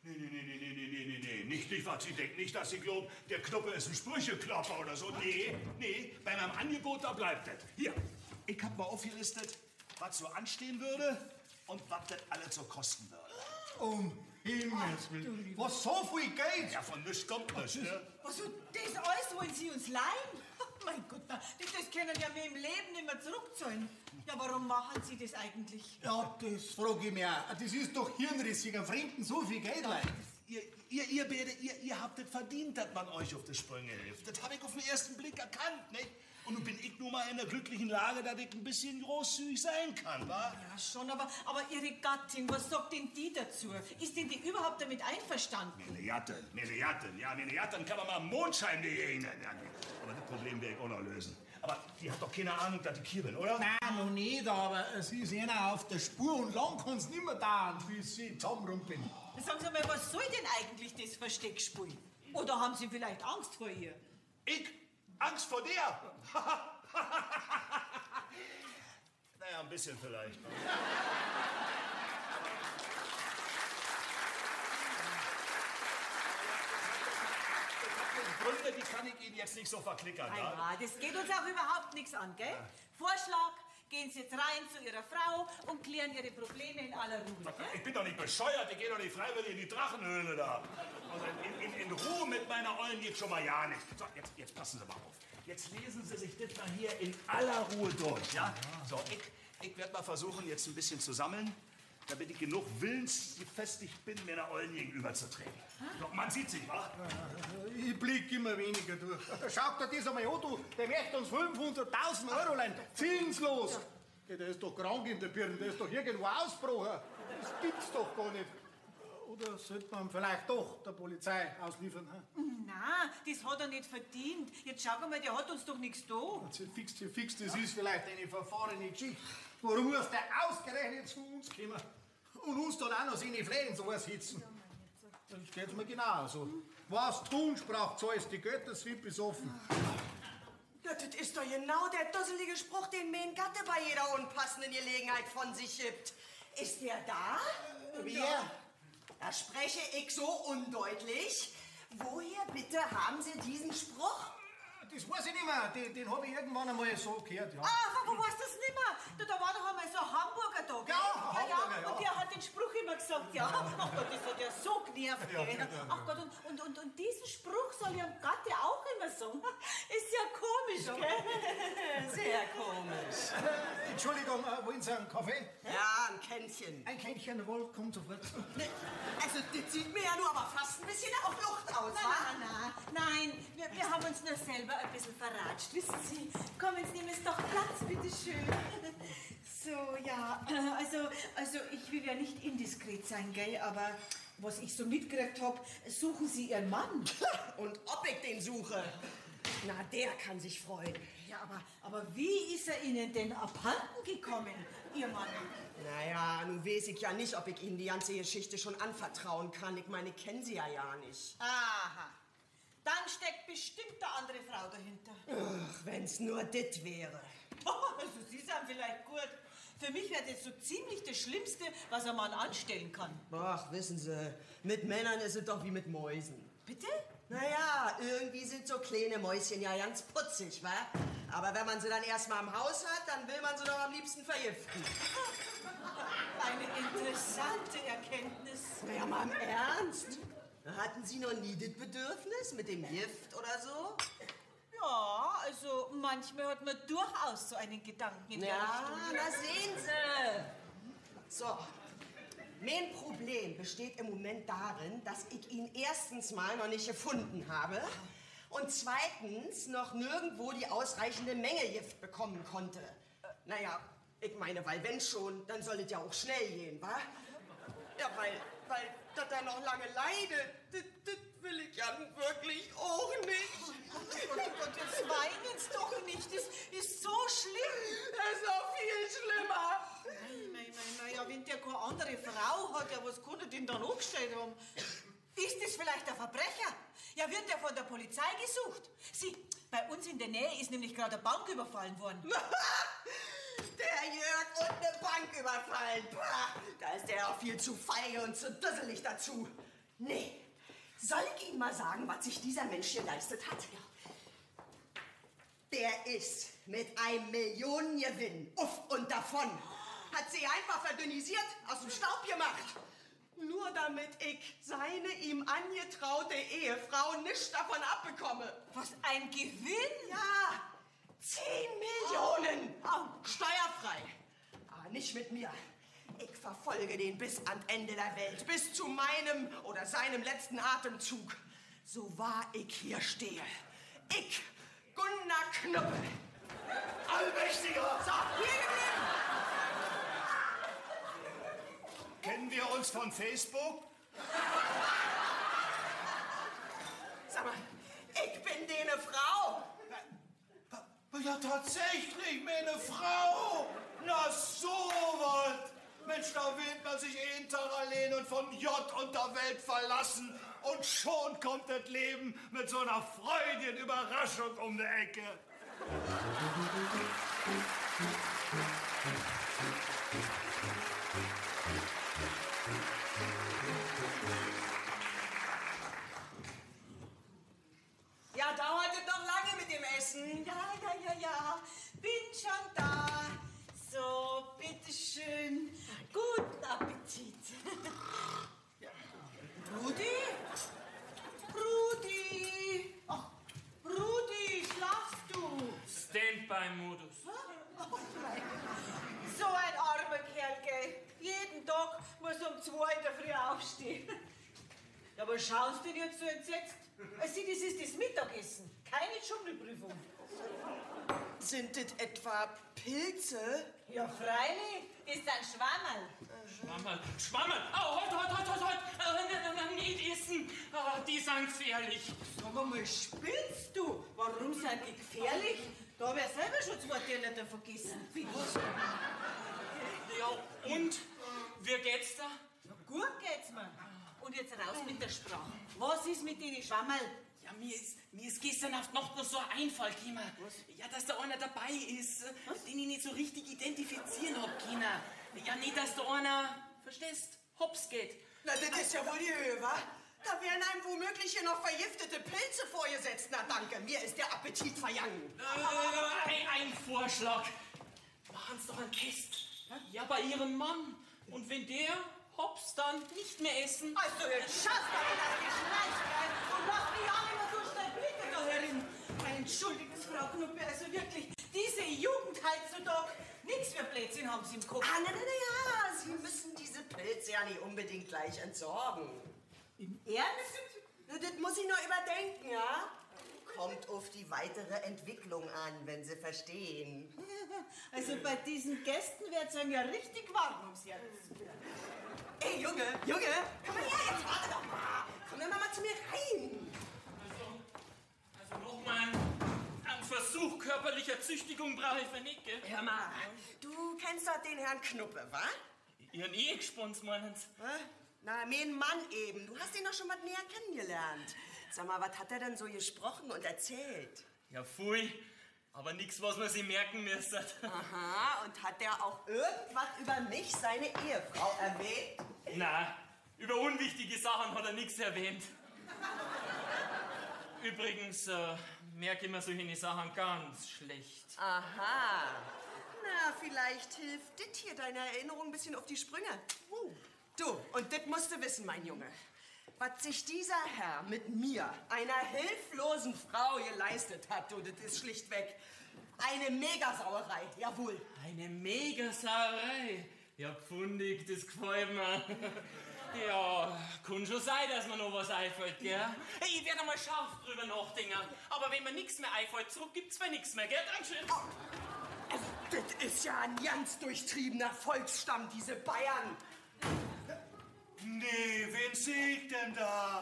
Nee. Nicht, was Sie denken. Nicht, dass Sie glauben, der Knuppe ist ein Sprücheklopper oder so. Nee. Bei meinem Angebot, da bleibt das. Hier, ich hab mal aufgelistet, was so anstehen würde und was das alles so kosten würde. Himmels Willen. Was, so viel Geld? Ja, von nichts kommt nichts, ne? Also, das alles wollen Sie uns leihen? Oh mein Gott, das können ja wir im Leben nicht mehr zurückzahlen. Ja, warum machen Sie das eigentlich? Ja, das frage ich mich auch. Das ist doch hirnrissig, einem Fremden so viel Geld leihen. Ihr beide, ihr habt es verdient, dass man euch auf die Sprünge hilft. Das habe ich auf den ersten Blick erkannt, nicht? Und nun bin ich nur mal in der glücklichen Lage, dass ich ein bisschen großzügig sein kann, wa? Ja, schon, aber Ihre Gattin, was sagt denn die dazu? Ist denn die überhaupt damit einverstanden? Meine Jatten kann man mal Mondschein begegnen. Ja, aber das Problem werde ich auch noch lösen. Aber die hat doch keine Ahnung, dass ich hier bin, oder? Nein, noch nicht, aber sie ist einer auf der Spur und lang kann es nicht mehr dauern, bis sie zusammenrumpeln. Sagen Sie mal, was soll denn eigentlich das Versteckspiel? Oder haben Sie vielleicht Angst vor ihr? Ich? Angst vor der? Naja, ein bisschen vielleicht. Gründe, die kann ich Ihnen jetzt nicht so verklickern. Ja, das geht uns auch überhaupt nichts an, gell? Vorschlag, gehen Sie jetzt rein zu Ihrer Frau und klären Ihre Probleme in aller Ruhe. Gell? Ich bin doch nicht bescheuert, ich gehe doch nicht freiwillig in die Drachenhöhle da. Also in Ruhe mit meiner Ollen geht schon mal ja nicht. So, jetzt passen Sie mal auf. Jetzt lesen Sie sich das mal hier in aller Ruhe durch, ja? So, ich werde mal versuchen, jetzt ein bisschen zu sammeln, damit ich genug willensgefestigt bin, mir einer Ollen gegenüberzutreten. Doch, man sieht sich, wa? Ich blick immer weniger durch. Schaut dir das einmal an, du. Der möchte uns 500.000 Euro leihen. Ziehen's los. Ja, der ist doch krank in der Birne, der ist doch irgendwo ausgebrochen. Das gibt's doch gar nicht. Oder sollte man vielleicht doch der Polizei ausliefern? Nein, das hat er nicht verdient. Jetzt schau mal, der hat uns doch nichts da. Fix, das ist vielleicht eine verfahrene Geschichte. Warum muss der ausgerechnet zu uns kommen? Und uns dann auch noch seine Flächen so sitzen? Das geht's mir genauso. Was tun, sprach Zeus, die Götter-Swip ist offen. Ja, das ist doch genau der dusselige Spruch, den mir ein Gatte bei jeder unpassenden Gelegenheit von sich gibt. Ist der da? Wer? Da spreche ich so undeutlich. Woher bitte haben Sie diesen Spruch? Das weiß ich nicht mehr. Den habe ich irgendwann einmal so gehört, ja. Wo weißt du das nicht mehr? Da war doch einmal so ein Hamburger da, gell? Ja, Hamburger, ja. Und der hat den Spruch immer gesagt, ja. Ach Gott, das hat ja so genervt, gell? Ach Gott, und diesen Spruch soll Ihrem Gatte auch immer sagen. Ist ja komisch, gell? Sehr komisch. Entschuldigung, wollen Sie einen Kaffee? Ja, ein Kännchen. Ein Kännchen, jawohl, kommt sofort. Also, das sieht mir ja nur aber fast ein bisschen auf Luft aus, wa? Nein, wir haben uns nur selber ein bisschen verratscht, wissen Sie. Kommen Sie, nehmen Sie doch Platz, bitteschön. So, ja, also ich will ja nicht indiskret sein, gell, aber was ich so mitgekriegt hab, suchen Sie Ihren Mann. Und ob ich den suche? Na, der kann sich freuen. Ja, aber wie ist er Ihnen denn abhanden gekommen, Ihr Mann? Naja, nun weiß ich ja nicht, ob ich Ihnen die ganze Geschichte schon anvertrauen kann. Ich meine, ich kenne Sie ja nicht. Aha. Dann steckt bestimmt eine andere Frau dahinter. Ach, wenn's nur dit wäre. Also Sie sind vielleicht gut. Für mich wäre das so ziemlich das Schlimmste, was ein Mann anstellen kann. Ach, wissen Sie, mit Männern ist es doch wie mit Mäusen. Bitte? Naja, irgendwie sind so kleine Mäuschen ja ganz putzig, wa? Aber wenn man sie dann erstmal im Haus hat, dann will man sie doch am liebsten vergiften. Eine interessante Erkenntnis. Ja, mal im Ernst? Hatten Sie noch nie das Bedürfnis mit dem Gift oder so? Ja, also manchmal hat man durchaus so einen Gedanken in der Ja, Richtung. na sehen Sie. So, mein Problem besteht im Moment darin, dass ich ihn erstens mal noch nicht gefunden habe und zweitens noch nirgendwo die ausreichende Menge Gift bekommen konnte. Naja, ich meine, weil wenn schon, dann soll es ja auch schnell gehen, wa? Ja, weil dass er noch lange leidet, das will ich ja wirklich auch nicht. Oh Gott, jetzt weinen Sie doch nicht. Das ist so schlimm. Das ist auch viel schlimmer. Ja, wenn der keine andere Frau hat, ja, was kann er denn dann angestellt haben? Ist das vielleicht ein Verbrecher? Ja, wird der von der Polizei gesucht? Sie, bei uns in der Nähe ist nämlich gerade eine Bank überfallen worden. Der Jörg und eine Bank überfallen. Pah, da ist der auch viel zu feige und zu dusselig dazu. Nee, soll ich Ihnen mal sagen, was sich dieser Mensch hier geleistet hat? Der ist mit einem Millionengewinn uff und davon. Hat sie einfach verdünnisiert, aus dem Staub gemacht. Nur damit ich seine ihm angetraute Ehefrau nichts davon abbekomme. Was, ein Gewinn? Ja, 10 Millionen. Steuerfrei. Aber nicht mit mir. Ich verfolge den bis ans Ende der Welt, bis zu meinem oder seinem letzten Atemzug. So wahr ich hier stehe. Ich, Gunnar Knuppe. Allmächtiger! So, hier geblieben. Kennen wir uns von Facebook? Sag mal, ich bin dene Frau. Ja, tatsächlich, meine Frau. Na, sowas. Mensch, da wählt man sich Tag allein und von J und der Welt verlassen. Und schon kommt das Leben mit so einer freudigen Überraschung um die Ecke. Ja, dauert es noch lange mit dem Essen? Ja. Bin schon da. So, bitteschön. Guten Appetit. Rudi? Rudi! Ach, Rudi, schlafst du? Standby-Modus. So ein armer Kerl, gell? Jeden Tag muss um 2 in der Früh aufstehen. Ja, aber schaust du denn jetzt so entsetzt? Sieh, das ist das Mittagessen, keine Dschungelprüfung. Sind das etwa Pilze? Ja, freilich, das ist ein Schwammerl. Schwammerl! Oh, halt! Nicht essen! Die sind gefährlich. Sag mal, spinnst du? Warum sind die gefährlich? Da hab ich ja selber schon 2 Teller vergessen. Ja, und? Wie geht's da? Ja, gut geht's mir. Und jetzt raus mit der Sprache. Was ist mit den Schwammerl? Ja, mir ist gestern auf die Nacht noch so ein Einfall gekommen. Ja, dass da einer dabei ist, den ich nicht so richtig identifizieren hab können. Ja, nicht, dass da einer, verstehst, hops geht. Na, das ist ja wohl die Höhe, wa? Da wären einem womöglich hier noch vergiftete Pilze vorgesetzt. Na danke, mir ist der Appetit vergangen. Ein Vorschlag. Machen's doch einen Test. Ja, bei ihrem Mann. Und wenn der hops dann nicht mehr essen. Also, jetzt schaffst du aber das Geschrei, gell? Und mach mich auch immer so schnell Blicke da herin. Entschuldigen Sie, Frau Knuppe, also wirklich, diese Jugend heutzutage, nichts für Blödsinn haben Sie im Kopf. Ah, na, Sie müssen diese Pilze ja nicht unbedingt gleich entsorgen. Im Ernst? Na, das muss ich noch überdenken, ja? Kommt auf die weitere Entwicklung an, wenn Sie verstehen. Also bei diesen Gästen wird's einem ja richtig warm ums Herz. Ey, Junge, komm mal her, jetzt warte doch mal. Komm doch mal zu mir rein. Also nochmal einen Versuch körperlicher Züchtigung brauche ich für nicht, gell? Hör mal, du kennst doch den Herrn Knuppe, wa? Ihren Ehegespons, meinen Sie? Na, mein Mann eben. Du hast ihn doch schon mal näher kennengelernt. Sag mal, was hat er denn so gesprochen und erzählt? Ja, pfui. Aber nichts, was man sich merken müsste. Aha, und hat er auch irgendwas über mich, seine Ehefrau, erwähnt? Na, über unwichtige Sachen hat er nichts erwähnt. Übrigens, merke ich mir solche Sachen ganz schlecht. Aha. Na, vielleicht hilft das hier deiner Erinnerung ein bisschen auf die Sprünge. Du, und das musst du wissen, mein Junge. Was sich dieser Herr mit mir, einer hilflosen Frau, geleistet hat, du, das ist schlichtweg eine Megasauerei, jawohl. Eine Megasauerei. Ja, pfundig, das gefällt mir. Ja, kann schon sein, dass mir noch was einfällt, gell? Hey, ich werde mal scharf drüber nachdenken. Aber wenn mir nichts mehr einfällt, zurück gibt's mir nichts mehr, gell? Dankeschön. Also, das ist ja ein ganz durchtriebener Volksstamm, diese Bayern. Nee, wen sehe ich denn da?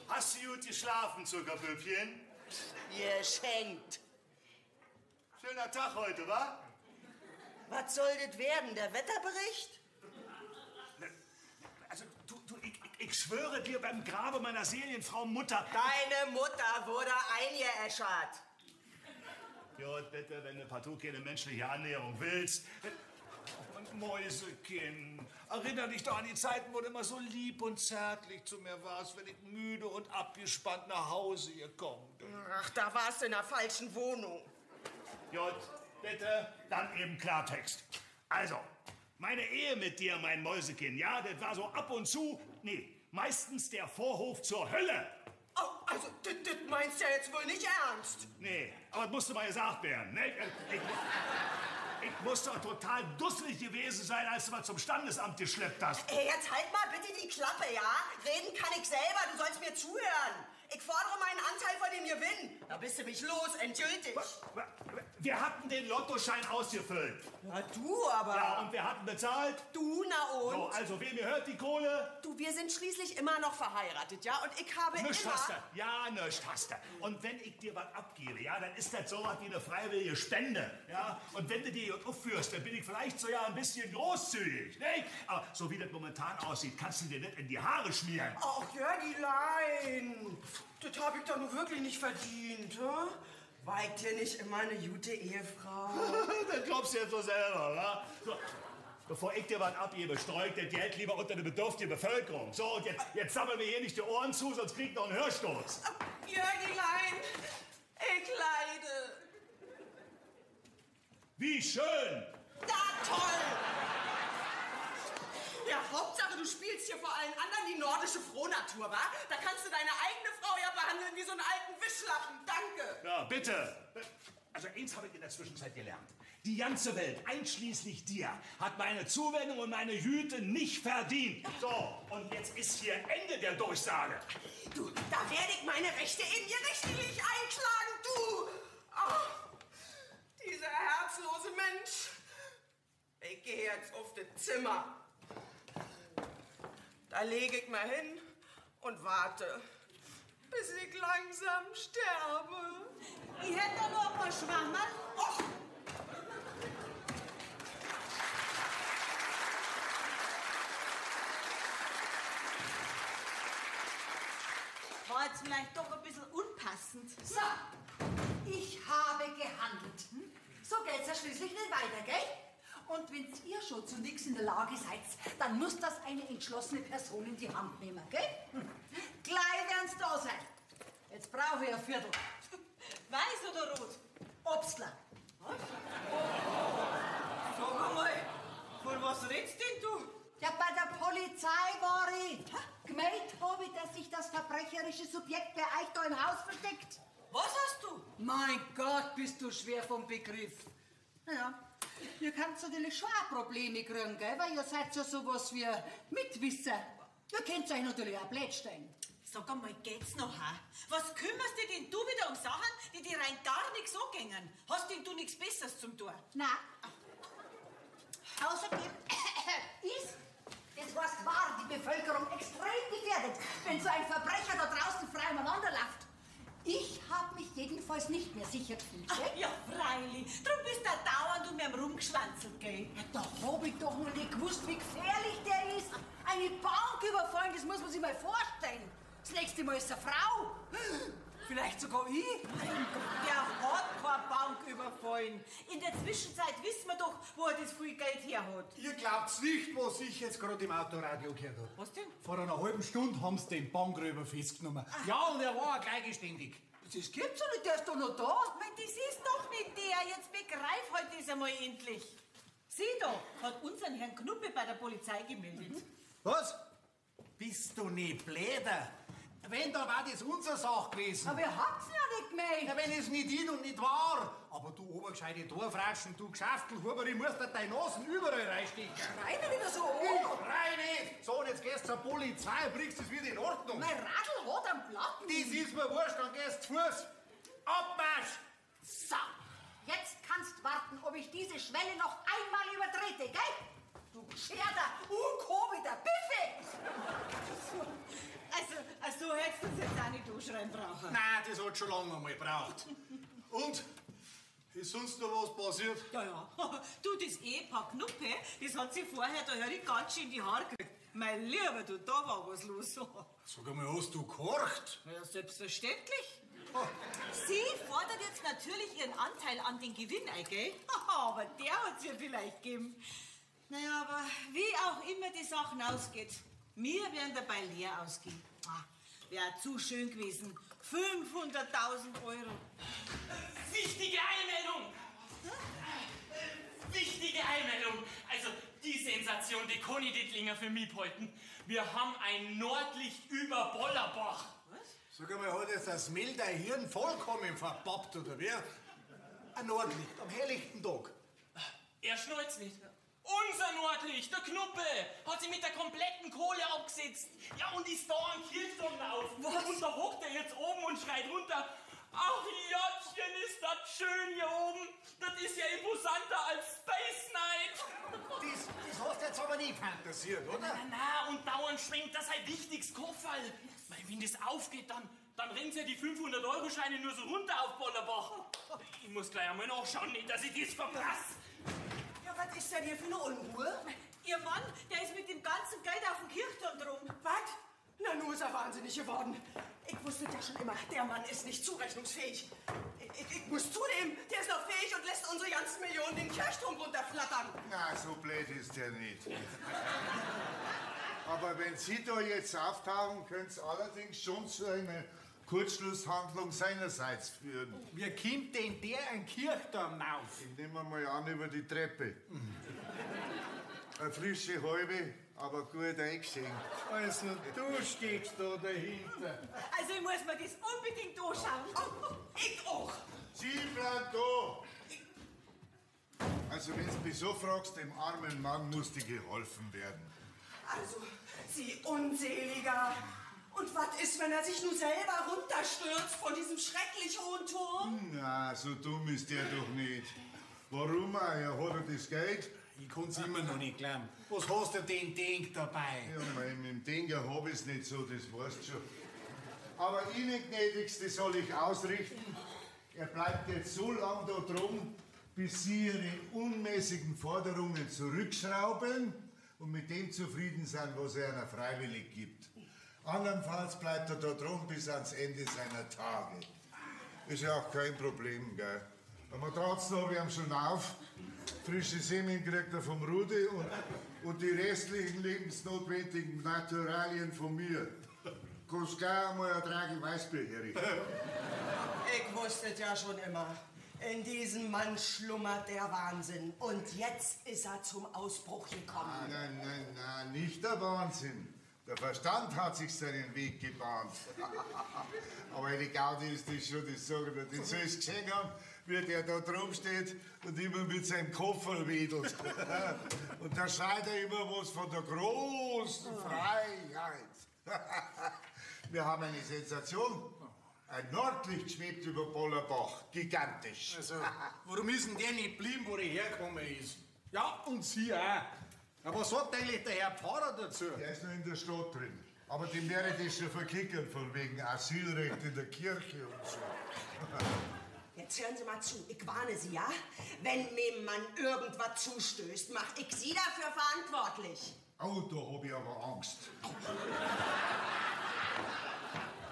Hast du gut geschlafen, Zuckerpüppchen? Geschenkt. Schöner Tag heute, wa? Was soll das werden, der Wetterbericht? Also, ich schwöre dir beim Grabe meiner Seelenfrau Mutter. Deine Mutter wurde eingeäschert. Gut, bitte, wenn du partout keine menschliche Annäherung willst. Und Mäusekind, erinner dich doch an die Zeiten, wo du immer so lieb und zärtlich zu mir warst, wenn ich müde und abgespannt nach Hause gekommen bin. Ach, da warst du in der falschen Wohnung. Gut, bitte, dann eben Klartext. Also, meine Ehe mit dir, mein Mäusekind, ja, das war so ab und zu, nee, meistens der Vorhof zur Hölle. Oh, also, das meinst du ja jetzt wohl nicht ernst? Nee, aber das musste mal gesagt werden, ne? Ich muss doch total dusselig gewesen sein, als du mal zum Standesamt geschleppt hast. Ey, jetzt halt mal bitte die Klappe, ja? Reden kann ich selber, du sollst mir zuhören. Ich fordere meinen Anteil von dem Gewinn. Da bist du mich los, endgültig. Wir hatten den Lottoschein ausgefüllt. Na du aber. Ja, und wir hatten bezahlt. Du, na und? So, also, wem gehört die Kohle? Du, wir sind schließlich immer noch verheiratet, ja? Und ich habe Nichts immer... hast du. Ja, nichts hast du. Und wenn ich dir was abgebe, ja, dann ist das so was wie eine freiwillige Spende, ja? Und wenn du dir das aufführst, dann bin ich vielleicht so ja ein bisschen großzügig, ne? Aber so wie das momentan aussieht, kannst du dir nicht in die Haare schmieren. Ach, Jörgilein, das habe ich doch nur wirklich nicht verdient, hä? War ich dir nicht immer eine gute Ehefrau? Das glaubst du jetzt so selber, wa? So, bevor ich dir was abgebe, streue ich das Geld lieber unter die bedürftige Bevölkerung. So, und jetzt sammeln wir hier nicht die Ohren zu, sonst kriegt noch einen Hörstoß. Jörgilein, ich leide. Wie schön! Na toll! Ja, Hauptsache, du spielst hier vor allen anderen die nordische Frohnatur, wa? Da kannst du deine eigene Frau ja behandeln wie so einen alten Wischlappen. Danke. Ja, bitte. Also eins habe ich in der Zwischenzeit gelernt. Die ganze Welt, einschließlich dir, hat meine Zuwendung und meine Güte nicht verdient. So, und jetzt ist hier Ende der Durchsage. Du, da werde ich meine Rechte in mir richtiglich einklagen, du! Ach, dieser herzlose Mensch. Ich gehe jetzt auf das Zimmer. Da lege ich mal hin und warte, bis ich langsam sterbe. Ich hätte da noch ein paar Schwammerl. Och. War jetzt vielleicht doch ein bisschen unpassend. So, ich habe gehandelt. So geht's ja schließlich nicht weiter, gell? Und wenn ihr schon zu nichts in der Lage seid, dann muss das eine entschlossene Person in die Hand nehmen, gell? Gleich werden's da sein. Jetzt brauche ich ein Viertel. Weiß oder rot? Obstler. Sag einmal, von was redst denn du? Ja, bei der Polizei war ich. Gemeldet habe ich, dass sich das verbrecherische Subjekt bei euch da im Haus versteckt. Was hast du? Mein Gott, bist du schwer vom Begriff. Naja, ihr könnt natürlich schon auch Probleme kriegen, gell? Weil ihr seid ja sowas wie Mitwisser. Ihr könnt euch natürlich auch Blättstein. Sag einmal, geht's noch, ha? Was kümmerst du denn du wieder um Sachen, die dir rein gar nichts angehen? Hast denn du nichts Besseres zum tun? Nein. Außerdem ist, das heißt war, die Bevölkerung extrem gefährdet, wenn so ein Verbrecher da draußen frei umeinander läuft. Ich habe mich jedenfalls nicht mehr sicher gefühlt, gell? Ja, freilich. Drum bist du dauernd um mich rumgeschwanzelt, gell? Ja, da hab ich doch noch nicht gewusst, wie gefährlich der ist. Eine Bank überfallen, das muss man sich mal vorstellen. Das nächste Mal ist eine Frau. Vielleicht sogar ich. Mein Gott, der hat keine Bank überfallen. In der Zwischenzeit wissen wir doch, wo er das viel Geld her hat. Ihr glaubt's nicht, was ich jetzt gerade im Autoradio gehört habe. Was denn? Vor einer halben Stunde haben sie den Bankräuber festgenommen. Ja, und er war auch gleich geständig. Das gibt's ja nicht, der ist doch noch da. Mein, das ist doch nicht der. Jetzt begreif halt das einmal endlich. Sieh doch, hat unseren Herrn Knuppe bei der Polizei gemeldet. Was? Bist du nicht bläder? Wenn, dann war das unsere Sache gewesen. Aber ihr habt's ja nicht gemeldet. Ja, wenn es nicht in und nicht war. Aber du obergescheite Dorfratschen, du Geschäftelhuber, ich muss dir deine Nasen überall reinstecken. Schrei nicht wieder so Ich an. schrei nicht. So, und jetzt gehst du zur Polizei und bringst das wieder in Ordnung. Mein Radl hat einen Platten. Das ist mir wurscht, dann gehst du zu Fuß. Abmarsch! So, jetzt kannst warten, ob ich diese Schwelle noch einmal übertrete, gell? Du Scherder, unkomiger Biffe! Also hättest du es jetzt auch nicht anschreien brauchen. Nein, das hat schon lange einmal gebraucht. Und? Ist sonst noch was passiert? Ja, ja. Du, das Ehepaar Knuppe, das hat sich vorher da Harry ganz schön in die Haare gekriegt. Mein Lieber, du, da war was los. Sag einmal, hast du gehorcht? Ja, selbstverständlich. Sie fordert jetzt natürlich ihren Anteil an den Gewinn ein, gell? Aber der hat sie vielleicht gegeben. Naja, aber wie auch immer die Sachen ausgeht, wir werden dabei leer ausgehen. Wäre zu schön gewesen. 500.000 Euro. Wichtige Einmeldung! Wichtige Einmeldung! Also, die Sensation, die Conny Dittlinger für mich halten. Wir haben ein Nordlicht über Bollerbach. Sag einmal, hat jetzt das Mehl dein Hirn vollkommen verpappt, oder wer? Ein Nordlicht, am helllichten Tag. Er schnallt's nicht. Unser Nordlicht, der Knuppe, hat sich mit der kompletten Kohle abgesetzt. Ja, und ist da am Kirchturm auf. Was? Und da hockt er jetzt oben und schreit runter. Ach, Jottchen, ist das schön hier oben. Das ist ja imposanter als Space Night. Das hast du jetzt aber nie fantasiert, oder? Na, und dauernd schwenkt das ein wichtiges Kofferl. Weil wenn das aufgeht, dann rennt ja die 500-Euro-Scheine nur so runter auf Bollerbach. Ich muss gleich einmal nachschauen, nicht, dass ich das verpasse. Ja, was ist denn hier für eine Unruhe? Ihr Mann, der ist mit dem ganzen Geld auf dem Kirchturm drum. Was? Na, nur ist er wahnsinnig geworden. Ich wusste ja schon immer, der Mann ist nicht zurechnungsfähig. Ich muss zudem, der ist noch fähig und lässt unsere ganzen Millionen den Kirchturm runterflattern. Na, so blöd ist der nicht. Aber wenn Sie da jetzt auftauchen, könnte es allerdings schon zu einer Kurzschlusshandlung seinerseits führen. Wie kommt denn der ein Kirchturm auf? Ich nehme mal an über die Treppe. Eine frische Halbe, aber gut eingeschenkt. Also, du steckst da dahinter. Also ich muss mir das unbedingt anschauen. Ich auch. Sie bleiben da! Also, wenn du mich so fragst, dem armen Mann muss dir geholfen werden. Also, Sie Unseliger. Und was ist, wenn er sich nun selber runterstürzt von diesem schrecklich hohen Turm? Na, so dumm ist der doch nicht. Warum auch? Er hat ja das Geld. Ich kann's immer noch nicht glauben. Was hast du denn denkt dabei? Ja, weil mit dem Denker hab ich's nicht so, das weißt du schon. Aber Ihnen, Gnädigste, soll ich ausrichten, er bleibt jetzt so lang da drum, bis Sie Ihre unmäßigen Forderungen zurückschrauben und mit dem zufrieden sind, was er einer freiwillig gibt. Andernfalls bleibt er da drum bis ans Ende seiner Tage. Ist ja auch kein Problem, gell? Am Matratz habe ich ihm schon auf. Frische Semmeln kriegt er vom Rudi und die restlichen lebensnotwendigen Naturalien von mir. Kannst gleich einmal eine Trage Weißbier herrichten. Ich wusste ja schon immer. In diesem Mann schlummert der Wahnsinn. Und jetzt ist er zum Ausbruch gekommen. Nein, nicht der Wahnsinn. Der Verstand hat sich seinen Weg gebahnt. Aber die Gaudi ist das schon, das sage ich dir. Den soll ich gesehen haben, wie der da drum steht und immer mit seinem Koffer wedelt. Und da schreit er immer was von der großen Freiheit. Wir haben eine Sensation. Ein Nordlicht schwebt über Bollerbach. Gigantisch. Also, warum ist denn der nicht geblieben, wo er hergekommen ist? Ja, und Sie auch. Aber was sagt eigentlich der Herr Pfarrer dazu? Der ist nur in der Stadt drin. Aber dem wäre das schon verkickert, von wegen Asylrecht in der Kirche und so. Jetzt hören Sie mal zu. Ich warne Sie, ja? Wenn mir Mann irgendwas zustößt, mach ich Sie dafür verantwortlich. Oh, da hab ich aber Angst.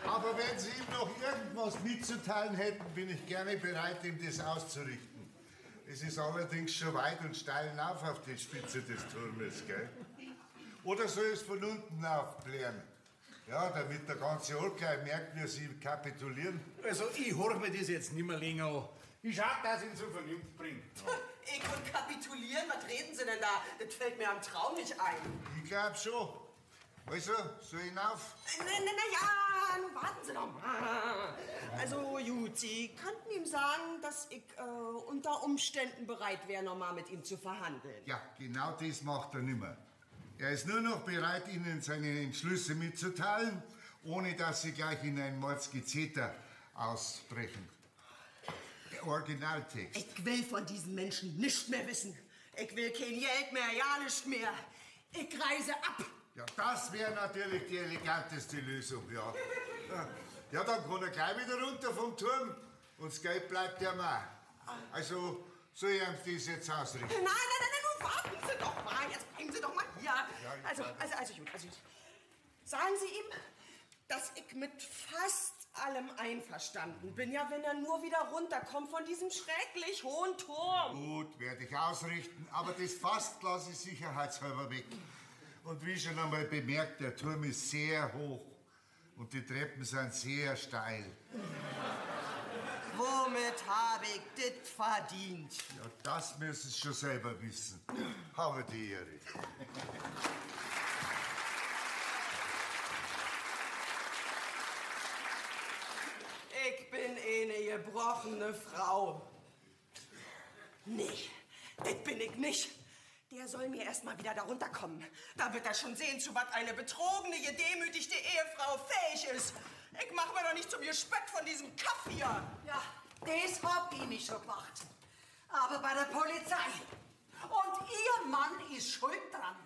Aber wenn Sie ihm noch irgendwas mitzuteilen hätten, bin ich gerne bereit, ihm das auszurichten. Es ist allerdings schon weit und steil hinauf auf die Spitze des Turmes, gell? Oder soll es von unten aufblären? Ja, damit der ganze Ort gleich merkt, wie Sie kapitulieren. Also, ich horch mir das jetzt nicht mehr länger an. Ich schau, dass ich ihn zur Vernunft bringe. Ich und kapitulieren? Was reden Sie denn da? Das fällt mir am Traum nicht ein. Ich glaub schon. Also, so hinauf? Ja, nun warten Sie doch mal. Also, gut, Sie könnten ihm sagen, dass ich unter Umständen bereit wäre, nochmal mit ihm zu verhandeln. Ja, genau das macht er nimmer. Er ist nur noch bereit, Ihnen seine Entschlüsse mitzuteilen, ohne dass Sie gleich in ein Mordsgezeter ausbrechen. Der Originaltext. Ich will von diesen Menschen nichts mehr wissen. Ich will kein Geld mehr, ja nicht mehr. Ich reise ab. Ja, das wäre natürlich die eleganteste Lösung, ja. Ja, dann kann er gleich wieder runter vom Turm und das Geld bleibt ja mal. Also, soll ich ihm das jetzt ausrichten? Nein, nun warten Sie doch mal. Jetzt bringen Sie doch mal hier. Also gut. Sagen Sie ihm, dass ich mit fast allem einverstanden bin, ja, wenn er nur wieder runterkommt von diesem schrecklich hohen Turm. Gut, werde ich ausrichten, aber das fast lasse ich sicherheitshalber weg. Und wie schon einmal bemerkt, der Turm ist sehr hoch und die Treppen sind sehr steil. Womit habe ich das verdient? Ja, das müssen Sie schon selber wissen. Habe die Ehre. Ich bin eine gebrochene Frau. Nee, Das bin ich nicht. Der soll mir erst mal wieder da runterkommen. Da wird er schon sehen, zu was eine betrogene, gedemütigte Ehefrau fähig ist. Ich mach mir doch nicht zum Gespött von diesem Kaff hier. Ja, das hab ich nicht schon gemacht. Aber bei der Polizei. Und Ihr Mann ist schuld dran.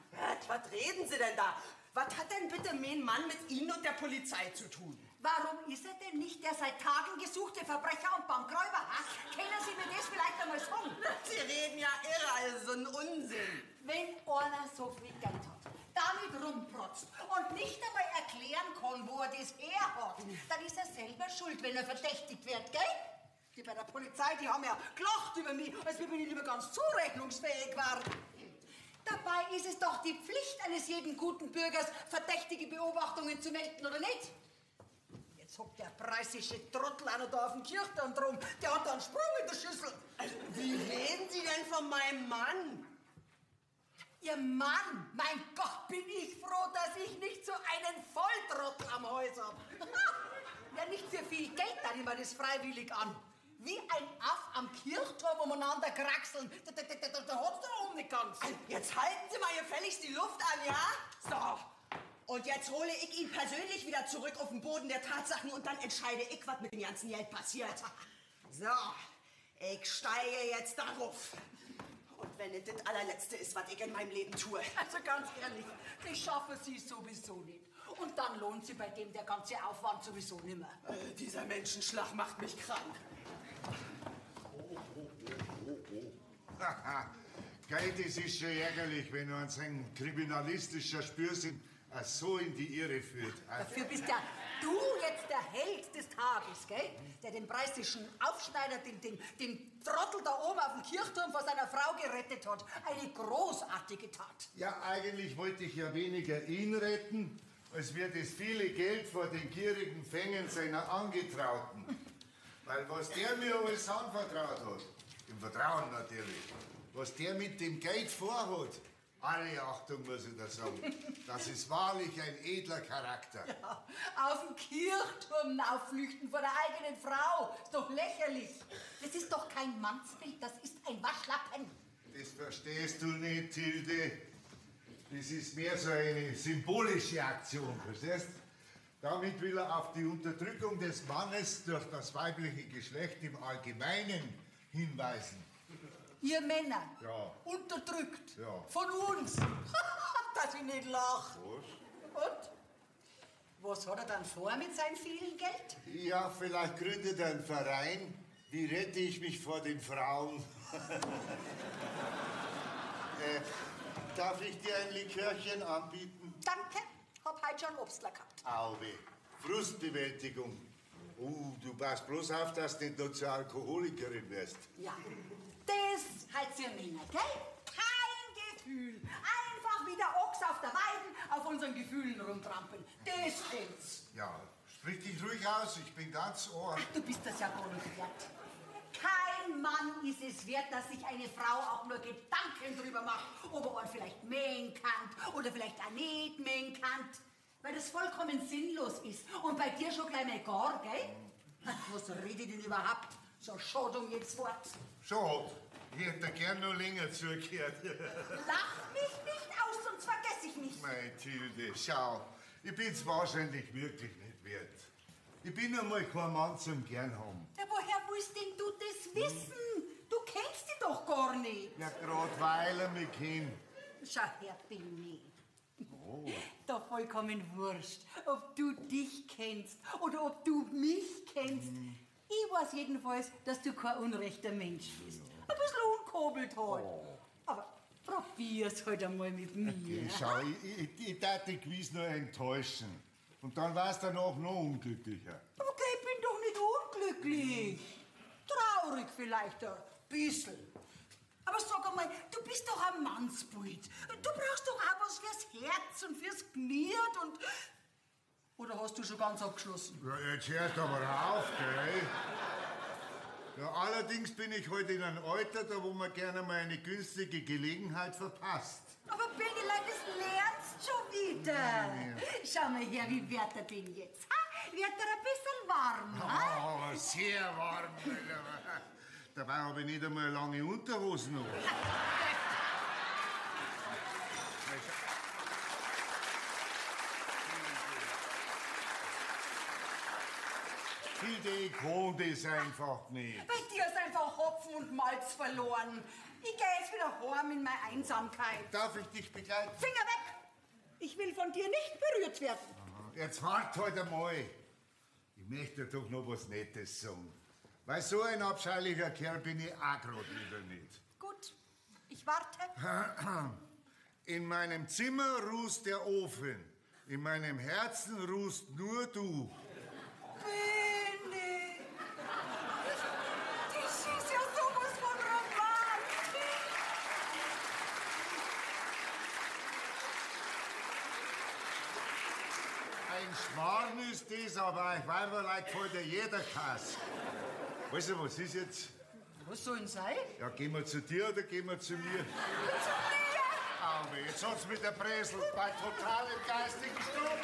Was reden Sie denn da? Was hat denn bitte mein Mann mit Ihnen und der Polizei zu tun? Warum ist er denn nicht der seit Tagen gesuchte Verbrecher und Bankräuber? Ha? Können Sie mir das vielleicht einmal sagen? Sie reden ja irre, also so ein Unsinn. Wenn einer so viel Geld hat, damit rumprotzt und nicht einmal erklären kann, wo er das her hat, dann ist er selber schuld, wenn er verdächtigt wird, gell? Die bei der Polizei, die haben ja gelacht über mich, als wenn ich nicht mehr ganz zurechnungsfähig war. Dabei ist es doch die Pflicht eines jeden guten Bürgers, verdächtige Beobachtungen zu melden, oder nicht? Jetzt hockt der preisische Trottel auch noch da auf dem Kirchturm drum. Der hat da einen Sprung in der Schüssel. Also, wie reden Sie denn von meinem Mann? Ihr Mann, mein Gott, bin ich froh, dass ich nicht so einen Volltrottel am Hals habe. Ja, nicht für viel Geld, dann ich mir das freiwillig an. Wie ein Aff am Kirchturm umeinander kraxeln. Da hat's da oben nicht ganz. Jetzt halten Sie mal gefälligst die Luft an, ja? So. Und jetzt hole ich ihn persönlich wieder zurück auf den Boden der Tatsachen und dann entscheide ich, was mit dem ganzen Geld passiert. So, ich steige jetzt darauf. Und wenn es das allerletzte ist, was ich in meinem Leben tue. Also ganz ehrlich, das schaffen Sie sowieso nicht. Und dann lohnt sich bei dem der ganze Aufwand sowieso nicht mehr. Dieser Menschenschlag macht mich krank. Gell, das ist schon ärgerlich, wenn uns ein kriminalistischer Spürsinn so in die Irre führt. Dafür bist ja du jetzt der Held des Tages, gell? Der den preisischen Aufschneider, den Trottel da oben auf dem Kirchturm vor seiner Frau gerettet hat. Eine großartige Tat. Ja, eigentlich wollte ich ja weniger ihn retten, als wir das viele Geld vor den gierigen Fängen seiner Angetrauten. Weil was der mir alles anvertraut hat, im Vertrauen natürlich, was der mit dem Geld vorhat, alle Achtung muss ich da sagen, das ist wahrlich ein edler Charakter. Ja, auf dem Kirchturm aufflüchten vor der eigenen Frau, ist doch lächerlich. Das ist doch kein Mannsbild, das ist ein Waschlappen. Das verstehst du nicht, Hilde. Das ist mehr so eine symbolische Aktion, verstehst? Damit will er auf die Unterdrückung des Mannes durch das weibliche Geschlecht im Allgemeinen hinweisen. Ihr Männer, Ja. unterdrückt, Ja. von uns, dass ich nicht lache. Was? Und? Was hat er dann vor mit seinem vielen Geld? Ja, vielleicht gründet er einen Verein. Wie rette ich mich vor den Frauen? Darf ich dir ein Likörchen anbieten? Danke, hab heute schon Obstler gehabt. Auwe. Frustbewältigung. Du passt bloß auf, dass du nicht noch zur Alkoholikerin wirst. Ja, das halt ihr Männer, gell? Kein Gefühl. Einfach wie der Ochs auf der Weiden auf unseren Gefühlen rumtrampeln. Das steht's. Ja, sprich dich ruhig aus, ich bin ganz Ohr. Ach, du bist das ja gar nicht wert. Kein Mann ist es wert, dass sich eine Frau auch nur Gedanken drüber macht, ob er einen vielleicht mähen kann oder vielleicht auch nicht mähen kann. Weil das vollkommen sinnlos ist. Und bei dir schon gleich mal gar, gell? Was rede ich denn überhaupt? So schade um jedes Wort. Schade, ich hätte gern noch länger zugehört. Lach mich nicht aus, sonst vergesse ich mich. Meine Tilde, schau, ich bin's wahrscheinlich wirklich nicht wert. Ich bin einmal kein Mann zum gern haben. Ja, woher willst denn du das wissen? Du kennst dich doch gar nicht. Ja, grad weil er mich kennt. Schau her, Benni. Doch vollkommen wurscht, ob du dich kennst oder ob du mich kennst. Ich weiß jedenfalls, dass du kein unrechter Mensch bist. Ein bisschen unkobelt halt. Aber probier's halt einmal mit mir. Okay, schau, ich darf dich gewiss nur enttäuschen. Und dann warst du danach noch unglücklicher. Aber ich bin doch nicht unglücklich. Traurig vielleicht ein bisschen. Aber sag einmal, du bist doch ein Mannsbild. Du brauchst doch auch was fürs Herz und fürs Gniert und... Oder hast du schon ganz abgeschlossen? Ja, jetzt hörst du aber auf, gell? Ja, allerdings bin ich heute in einem Alter, da wo man gerne mal eine günstige Gelegenheit verpasst. Aber Benelein, das lernst schon wieder. Schau mal her, wie wird er denn jetzt? Ha? Wird er ein bisschen warm? Ha? Oh, sehr warm. Dabei habe ich nicht einmal lange Unterhosen noch. Ich kann das einfach nicht. Bei dir ist einfach Hopfen und Malz verloren. Ich gehe jetzt wieder heim in meine Einsamkeit. Darf ich dich begleiten? Finger weg! Ich will von dir nicht berührt werden. Jetzt wart halt einmal. Ich möchte doch noch was Nettes sagen. Weil so ein abscheulicher Kerl bin ich auch gerade wieder nicht. Gut, ich warte. In meinem Zimmer ruht der Ofen. In meinem Herzen ruhst nur du. Bene! Das ist ja sowas von romantisch. Ein Schmarrn ist das, aber ein Weiberlein gefällt dir jeder Kass. Weißt du, was ist jetzt? Was soll denn sein? Ja, gehen wir zu dir oder gehen wir zu mir? Zu mir! Aber jetzt hat's mit der Bresel bei totalem geistigen Sturm.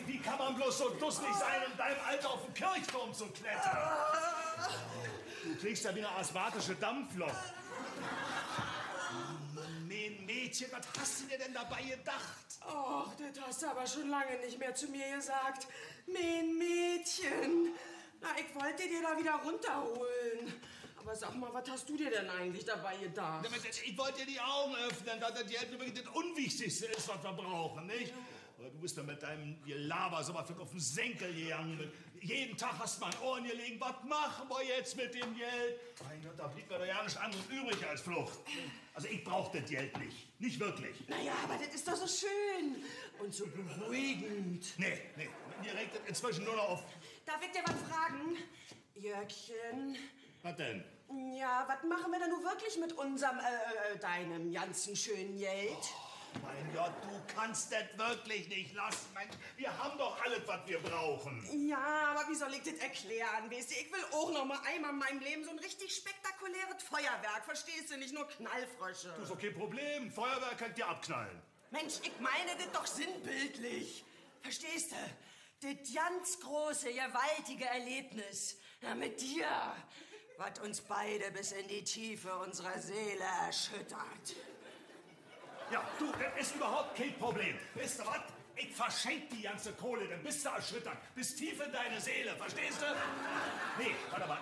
Wie kann man bloß so dusselig sein, in deinem Alter auf den Kirchturm zu klettern? Du kriegst ja wie eine asthmatische Dampflok. Mädchen, was hast du dir denn dabei gedacht? Och, das hast du aber schon lange nicht mehr zu mir gesagt. Mein Mädchen. Na, ich wollte dir da wieder runterholen. Aber sag mal, was hast du dir denn eigentlich dabei gedacht? Ich wollte dir die Augen öffnen, dass das Geld übrigens das Unwichtigste ist, was wir brauchen, nicht? Aber du bist doch mit deinem Gelaber so was auf den Senkel gegangen. Jeden Tag hast du mal ein Ohren gelegen. Was machen wir jetzt mit dem Geld? Mein Gott, da blieb mir doch ja nichts anderes übrig als Flucht. Also ich brauch das Geld nicht. Nicht wirklich. Naja, aber das ist doch so schön und so beruhigend. Nee. Mir regt das inzwischen nur noch auf. Darf ich dir was fragen? Jörgchen? Was denn? Ja, was machen wir denn nun wirklich mit unserem, deinem ganzen schönen Geld? Mein Gott, du kannst das wirklich nicht lassen. Wir haben doch alles, was wir brauchen. Ja, aber wie soll ich das erklären? Weißt du, ich will auch noch mal einmal in meinem Leben so ein richtig spektakuläres Feuerwerk. Verstehst du? Nicht nur Knallfrösche. Du, ist doch kein Problem. Feuerwerk kann ich dir abknallen. Mensch, ich meine das doch sinnbildlich. Verstehst du? Das ganz große, gewaltige Erlebnis. Ja, mit dir. Was uns beide bis in die Tiefe unserer Seele erschüttert. Ja, du, das ist überhaupt kein Problem. Weißt du was? Ich verschenk die ganze Kohle, dann bist du erschüttert. Bis tief in deine Seele, verstehst du? Nee, warte mal,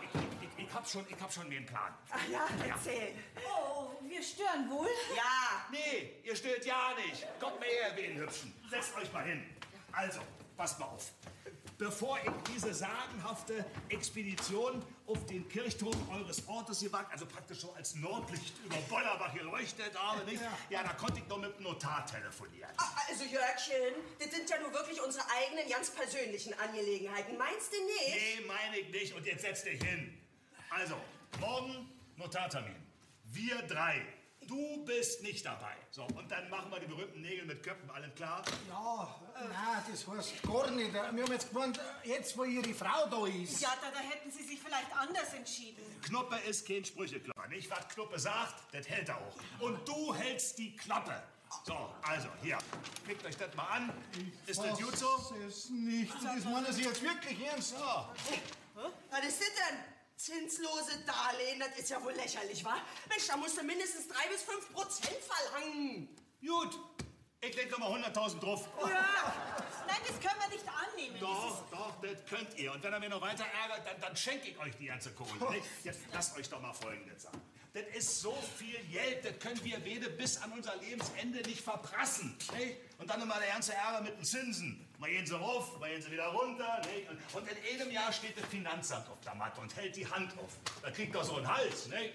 ich hab schon den Plan. Ach ja, erzähl. Oh, wir stören wohl? Ja. Nee, ihr stört ja nicht. Kommt mal her, wen Hübschen. Setzt euch mal hin. Also, passt mal auf. Bevor ich diese sagenhafte Expedition auf den Kirchturm eures Ortes gewagt, also praktisch so als Nordlicht über Bollerbach geleuchtet habe, nicht? Ja, da konnte ich noch mit dem Notar telefonieren. Also Jörgchen, das sind ja nur wirklich unsere eigenen, ganz persönlichen Angelegenheiten. Meinst du nicht? Nee, meine ich nicht. Und jetzt setz dich hin. Also, morgen Notartermin. Wir drei. Du bist nicht dabei. So, und dann machen wir die berühmten Nägel mit Köpfen. Alles klar? Ja, nein, das heißt gar nicht. Wir haben jetzt gemeint, jetzt, wo Ihre Frau da ist. Ja, da hätten Sie sich vielleicht anders entschieden. Knuppe ist kein Sprücheklopper. Nicht, was Knuppe sagt, das hält er auch. Und du hältst die Klappe. So, also, hier. Klickt euch das mal an. Ist das gut so? Das ist nicht. Das meinen Sie jetzt wirklich ernst? Ja. Was ist das denn? Zinslose Darlehen, das ist ja wohl lächerlich, wa? Mensch, da musst du mindestens 3 bis 5% verlangen. Gut. Ich leg doch mal 100.000 drauf. Ja. Nein, das können wir nicht annehmen. Doch, das könnt ihr. Und wenn er mir noch weiter ärgert, dann schenke ich euch die ganze Kohle. Nicht? Jetzt lasst euch doch mal Folgendes sagen. Das ist so viel Geld, das können wir beide bis an unser Lebensende nicht verprassen. Nicht? Und dann immer der ganze Ärger mit den Zinsen. Mal gehen sie rauf, mal gehen sie wieder runter. Nicht? Und in jedem Jahr steht das Finanzamt auf der Matte und hält die Hand auf. Da kriegt doch so einen Hals. Nicht?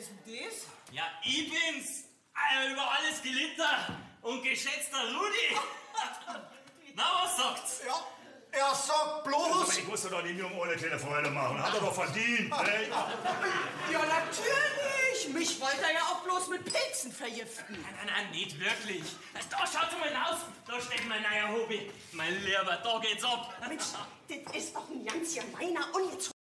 ist denn das? Ja, ich bin's. Über alles geliebter und geschätzter Rudi. Na, was sagt's? Ja, er sagt bloß... Ich musste doch dem Jungen ohne kleine Freude machen. Hat er doch verdient. Ne? Ja, natürlich. Mich wollte er ja auch bloß mit Pilzen vergiften. Nein, nicht wirklich. Da schaut mal raus. Da steht mein neuer Hobby. Mein Lieber, da geht's ab. Mensch, das ist doch ein ganz gemeiner, ungezogener